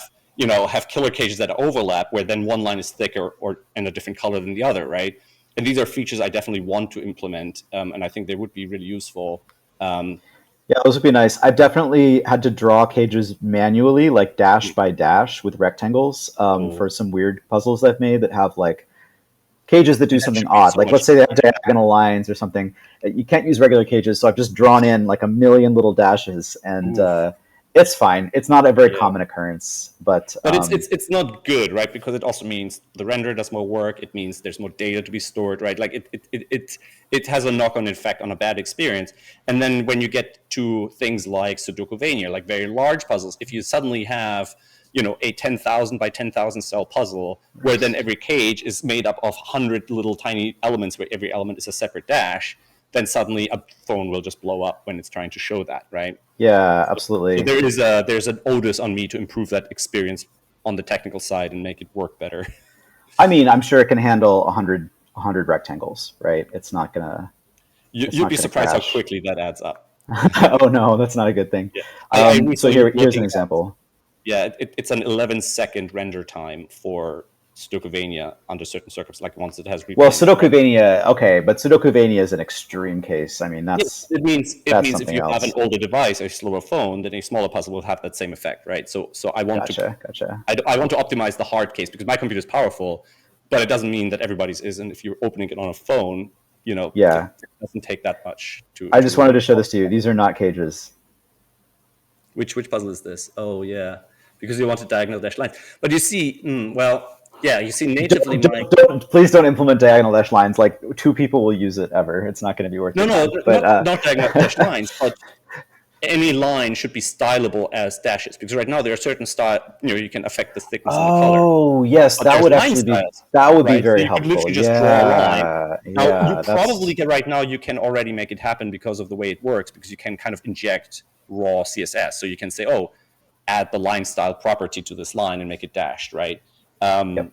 have killer cages that overlap, where then one line is thicker or in a different color than the other, right? And these are features I definitely want to implement, and I think they would be really useful. yeah, those would be nice. I've definitely had to draw cages manually, like dash by dash with rectangles, So for some weird puzzles I've made that have like cages that do that something should be odd. so Like much. let's say they have diagonal lines or something. You can't use regular cages, so I've just drawn in like a million little dashes, and Oof. it's fine. It's not a very Yeah. common occurrence, but But it's not good, right? Because it also means the renderer does more work. It means there's more data to be stored, right? Like it has a knock-on effect on a bad experience. And then when you get to things like Sudokuvania, like very large puzzles, if you suddenly have a 10,000 by 10,000 cell puzzle where then every cage is made up of 100 little tiny elements where every element is a separate dash, then suddenly a phone will just blow up when it's trying to show that, right? yeah, So absolutely. there's an onus on me to improve that experience on the technical side and make it work better. I mean, I'm sure it can handle 100 rectangles, right? It's not gonna You'd be surprised crash. how quickly that adds up. Oh no, that's not a good thing. Yeah. I So recently here's an looking at, example. yeah, it's an 11-second render time for Sudokuvania under certain circumstances, like once it has Well, repeated its render. Sudokuvania, okay, but Sudokuvania is an extreme case. I mean, Yeah, it that's means if something you have an else. older device, a slower phone, then a smaller puzzle will have that same effect, right? So I want to Gotcha. I want to optimize the hard case because my computer is powerful, but it doesn't mean that everybody's is. And if you're opening it on a phone, Yeah, it doesn't take that much to I just wanted to show solve. this to you. These are not cages. Which puzzle is this? Oh yeah, because you want to diagonal dash lines. But you see, well, yeah, you see natively my Please don't implement diagonal dash lines. Like 2 people will use it ever. It's not going to be worth no your no time. But not diagonal dash lines, but any line should be stylable as dashes because right now there are certain style you can affect the thickness and the color, oh yes, but that there's would line actually be styles, right? So very you could helpful. literally just draw a line. Now you Yeah, probably that's can right now you can already make it happen because of the way it works because you can kind of inject raw CSS. So you can say, oh, add the line style property to this line and make it dashed, right? yep.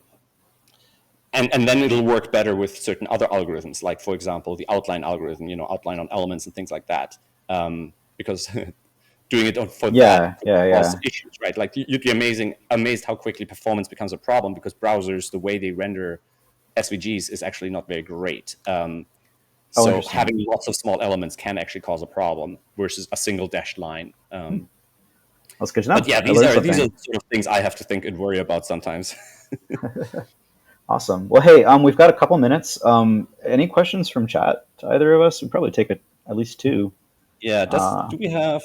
And then it'll work better with certain other algorithms, like for example the outline algorithm, outline on elements and things like that, because doing it for that could cause Yeah. issues, right? Like you'd be amazed how quickly performance becomes a problem because browsers, the way they render SVGs is actually not very great. Oh, So interesting. having lots of small elements can actually cause a problem versus a single dashed line. That's good to But know. yeah, I these learned are something. sort of things I have to think and worry about sometimes. Awesome. Well, hey, we've got a couple minutes. Any questions from chat to either of us? We'd probably take at least 2. Yeah, do we have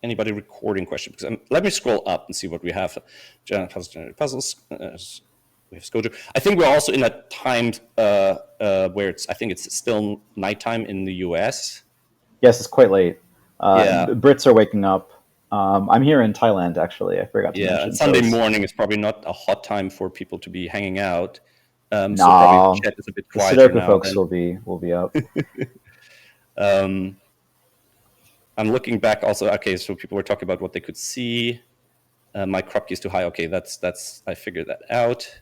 anybody recording questions? Because let me scroll up and see what we have. Generated puzzles. We have Skojo. I think we're also in a time where I think it's still nighttime in the US. Yes, it's quite late. Yeah, Brits are waking up. I'm here in Thailand, actually. I forgot to yeah. And mention. So Sunday it's morning is probably not a hot time for people to be hanging out. So probably the no, chat is a bit the quieter Sudoku now. folks will be up. Um, I'm looking back also. Okay, so people were talking about what they could see. My crop key is too high. Okay, that's I figured that out.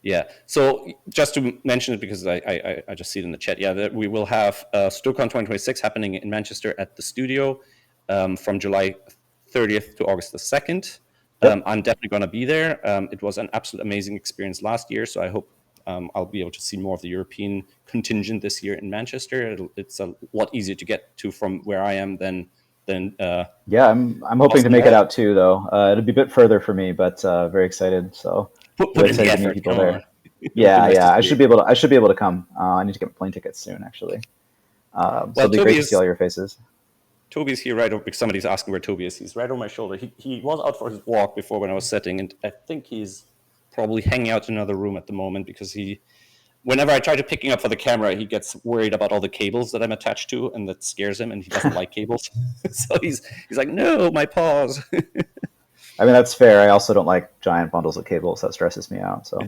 Yeah. So just to mention it because I just see it in the chat. Yeah, we will have SudokuCon 2026 happening in Manchester at the studio from July 30th to August the 2nd. Yep. I'm definitely going to be there. It was an absolute amazing experience last year, so I hope I'll be able to see more of the European contingent this year in Manchester. It's a lot easier to get to from where I am than Yeah, I'm hoping to Boston. make it out too, though. It'll be a bit further for me, but very excited. So Put really in the excited to meet effort. people Come on. there. It'll be nice to I see should you. be able to. I should be able to come. I need to get plane tickets soon, actually. So Well, it'll be great to see all your faces. Toby's here right over, because somebody's asking where Toby is. He's right over my shoulder. He was out for his walk before when I was setting, and I think he's probably hanging out in another room at the moment because whenever I try to pick him up for the camera, he gets worried about all the cables that I'm attached to, and that scares him, and he doesn't like cables. So he's like, no, my paws. I mean, that's fair. I also don't like giant bundles of cables. That stresses me out. So,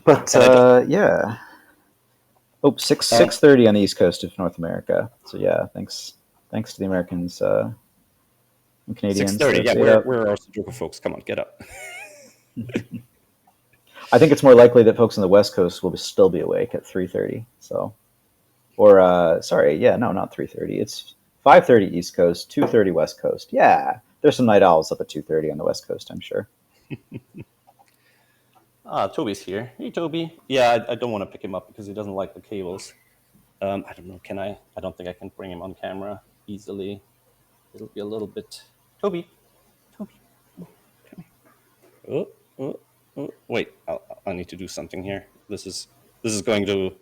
but But I don't. yeah. Oh, 6:30 on the East Coast of North America. So yeah, thanks to the Americans and Canadians 6:30. that Yeah, stayed up. where are our Sudoku folks? Come on, get up. I think it's more likely that folks on the West Coast will still be awake at 3:30. So, or sorry, yeah, no, not 3:30. It's 5:30 East Coast, 2:30 West Coast. Yeah, there's some night owls up at 2:30 on the West Coast, I'm sure. Toby's here. Hey, Toby. Yeah, I don't want to pick him up because he doesn't like the cables. I don't know. Can I? I don't think I can bring him on camera easily. It'll be a little bit. Toby. Come here. Oh. Wait. I need to do something here. This is going to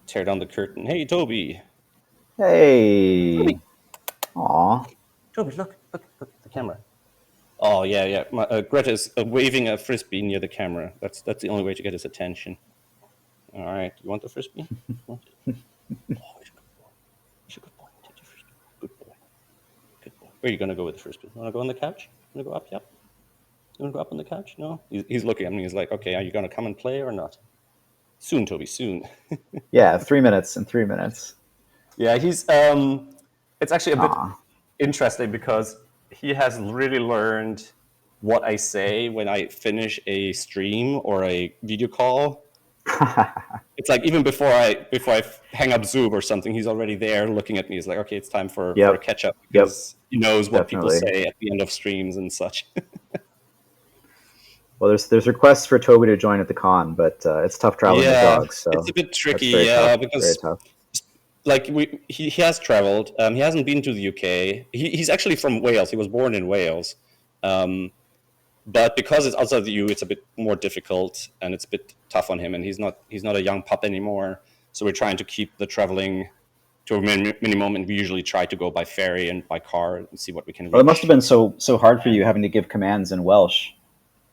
tear down the curtain. Hey, Toby. Hey, Toby. aw, Toby, look at the camera. Oh yeah. Greta is waving a frisbee near the camera. That's the only way to get his attention. All right. You want the frisbee? Want it? Oh, he's a good boy. Take the frisbee. Good boy. Good boy. Where are you gonna go with the frisbee? Want to go on the couch? Want to go up? Yep. You want to go up on the couch? No. He's looking at me. He's like, okay, are you gonna come and play or not? Soon, Toby. Soon. yeah, 3 minutes and 3 minutes. Yeah. He's It's actually a bit Aw, interesting because he has really learned what I say when I finish a stream or a video call. It's like even before I hang up Zoom or something, he's already there looking at me. He's like, okay, it's time for a Yep. catch up, Yep. because he knows what people Definitely. say at the end of streams and such. Well, there's requests for Toby to join at the con, but it's tough traveling with Yeah, dogs, it's so a bit tricky. that's very Yeah, tough. Very because tough. like he has traveled. He hasn't been to the UK. He's actually from Wales. He was born in Wales. But because it's outside the EU, it's a bit more difficult and it's a bit tough on him. And he's not a young pup anymore. So we're trying to keep the traveling to a minimum. And we usually try to go by ferry and by car and see what we can Well, it must have reach. been so hard for you having to give commands in Welsh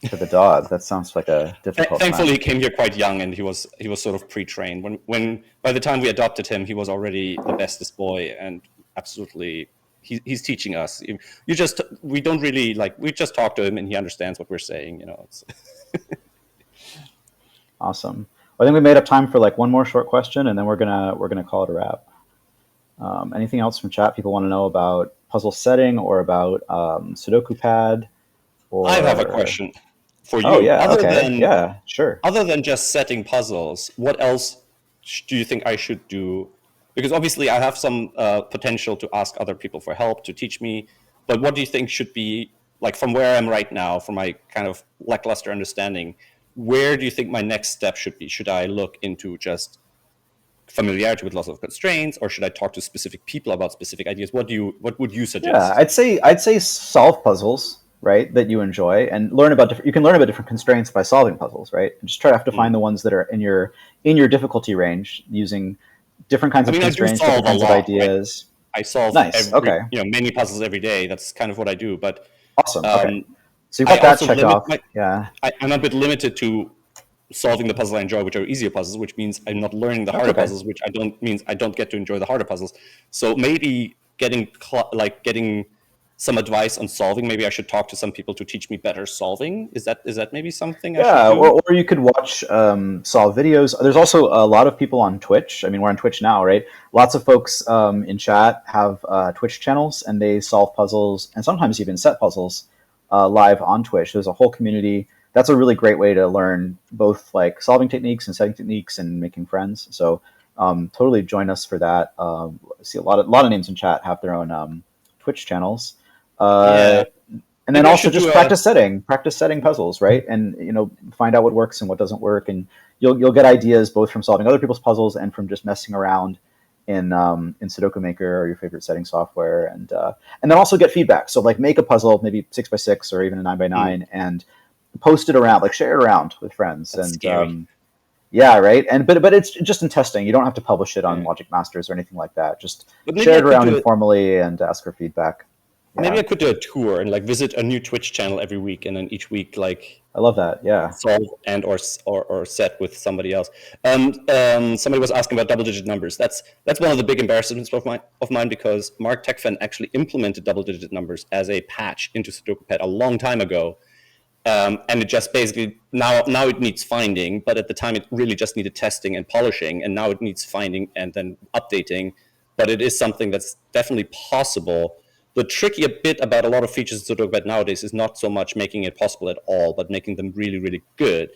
to the dog. That sounds like a difficult Thankfully, he time. came here quite young, and he was sort of pre-trained. When by the time we adopted him, he was already the bestest boy, and absolutely, he's teaching us. We don't really we just talk to him, and he understands what we're saying. It's Awesome. Well, I think we made up time for like one more short question, and then we're gonna call it a wrap. Anything else from chat people want to know about puzzle setting or about Sudokupad I have a or? question for Oh you. yeah, okay, yeah, sure. Other than just setting puzzles, what else do you think I should do? Because obviously, I have some potential to ask other people for help to teach me. But what do you think should be, like, from where I am right now, from my kind of lackluster understanding? Where do you think my next step should be? Should I look into just familiarity with lots of constraints, or should I talk to specific people about specific ideas? What would you Yeah, suggest? I'd say solve puzzles, right, that you enjoy, and learn about different. You can learn about different constraints by solving puzzles, right? And just try to have to Mm. find the ones that are in your difficulty range, using different kinds I of mean, I do constraints, solve different a kinds of lot, right? ideas. I solve Nice. Okay. many puzzles every day. That's kind of what I do. But Awesome. Okay. um, So you've I got that also checked limit off. Yeah. I'm a bit limited to solving the puzzles I enjoy, which are easier puzzles, which means I'm not learning the That's harder okay. puzzles, which means I don't get to enjoy the harder puzzles. So maybe getting some advice on solving. Maybe I should talk to some people to teach me better solving. Is that maybe something I should Yeah, do? or you could watch solve videos. There's also a lot of people on Twitch. I mean, we're on Twitch now, right? Lots of folks in chat have Twitch channels, and they solve puzzles and sometimes even set puzzles live on Twitch. There's a whole community. That's a really great way to learn both like solving techniques and setting techniques and making friends. So totally join us for that. I see a lot of names in chat have their own Twitch channels. Yeah, And then maybe I also should just do a. practice setting puzzles, right? And find out what works and what doesn't work, and you'll get ideas both from solving other people's puzzles and from just messing around in Sudoku Maker or your favorite setting software, and then also get feedback. So like make a puzzle, maybe 6x6 or even a 9x9, and post it around, like share it around with friends, That's and scary. yeah, right. And but it's just in testing. You don't have to publish it on Yeah. Logic Masters or anything like that. Just But maybe share I it could around do it. informally and ask for feedback. Maybe Yeah, I could do a tour and visit a new Twitch channel every week, and then each week I love that. Yeah. solve and or set with somebody else. Somebody was asking about double-digit numbers. That's one of the big embarrassments of mine because Mark Techfen actually implemented double-digit numbers as a patch into Sudokupad a long time ago, and it just basically now it needs finding, but at the time it really just needed testing and polishing, and now it needs finding and then updating. But it is something that's definitely possible. The tricky bit about a lot of features in Sudokupad nowadays is not so much making it possible at all, but making them really, really good.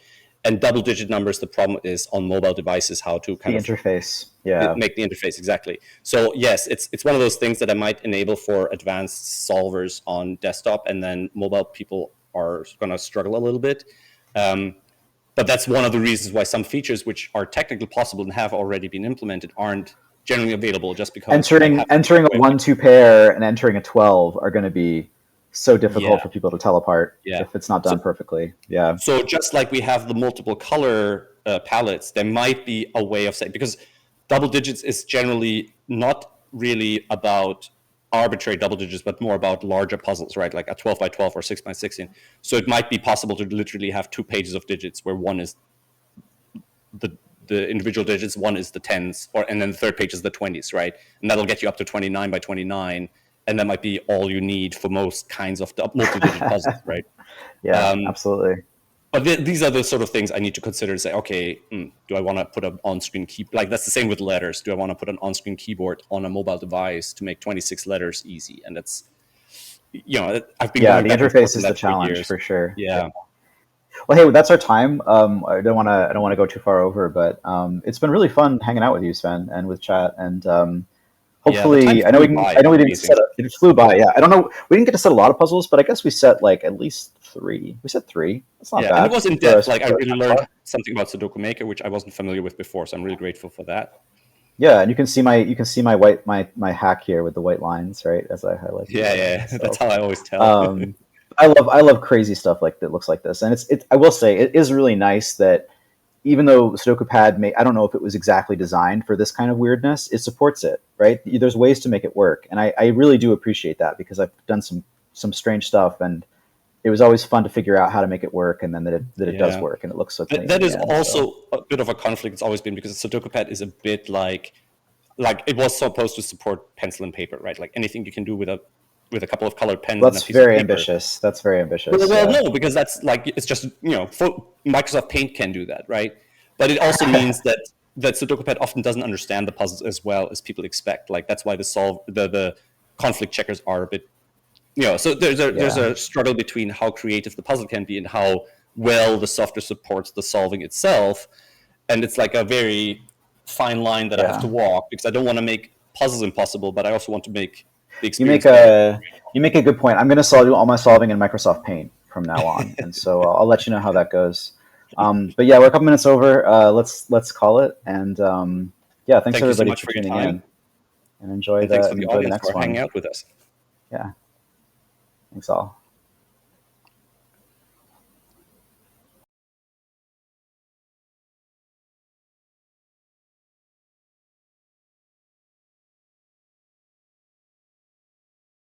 And double-digit numbers, the problem is on mobile devices how to The kind of interface. Yeah. make the interface exactly. So yes, it's one of those things that I might enable for advanced solvers on desktop, and then mobile people are going to struggle a little bit. But that's one of the reasons why some features which are technically possible and have already been implemented aren't generally available, just because I Entering a 1-2 pair and entering a 12 are going to be so difficult yeah, for people to tell apart yeah. if it's not So done perfectly. Yeah. So just like we have the multiple color palettes, there might be a way of saying, because double digits is generally not really about arbitrary double digits, but more about larger puzzles, right? Like a 12 by 12 or 6 by 16. So it might be possible to literally have 2 pages of digits where one is the individual digits, one is the tens, and then the third page is the 20s, right? And that'll get you up to 29 by 29. And that might be all you need for most kinds of multi-digit puzzles, right? Yeah, absolutely. But these are the sort of things I need to consider to say, okay, do I want to put an on-screen keyboard? Like that's the same with letters. Do I want to put an on-screen keyboard on a mobile device to make 26 letters easy? And I've been Yeah, going the back and forth interface on is the that for challenge years. for sure. Yeah. Well, hey, that's our time. I don't want to go too far over, but it's been really fun hanging out with you, Sven, and with chat. And Yeah, the time hopefully, I know flew by. I know we It's didn't amazing. it flew by. Yeah, I don't know. We didn't get to set a lot of puzzles, but I guess we set like at least 3. We set 3. That's not Yeah, and it bad was in for depth. us. Like I really learned something about Sudoku Maker, which I wasn't familiar with before. So I'm really grateful for that. Yeah, and you can see my white my hack here with the white lines, right? As I highlight Yeah, the yeah, that's cells. how I always tell. Um, I love crazy stuff like that looks like this, and I will say it is really nice that even though Sudokupad I don't know if it was exactly designed for this kind of weirdness, it supports it, right? There's ways to make it work, and I really do appreciate that because I've done some strange stuff, and it was always fun to figure out how to make it work, and then that it does Yeah. work, and it looks so clean That in the is end. So also a bit of a conflict. It's always been because Sudokupad is a bit like it was supposed to support pencil and paper, right? Like anything you can do with a couple of colored pens and a that's piece of very paper. ambitious. That's very ambitious. Well, Yeah. no, because that's like it's just Microsoft Paint can do that, right? But it also means that Sudokupad often doesn't understand the puzzles as well as people expect. Like that's why the conflict checkers are a bit So there's Yeah. a struggle between how creative the puzzle can be and how well the software supports the solving itself, and it's like a very fine line that I have Yeah. to walk because I don't want to make puzzles impossible, but I also want to make the You experience make better. a good point. I'm going to do all my solving in Microsoft Paint from now on, and so I'll let you know how that goes. But yeah, we're a couple minutes over. Let's call it. And yeah, thanks Thank you so everybody much for for your tuning time, in, and enjoy and thanks for the the audience next for hanging one. out with us. Yeah, thanks all.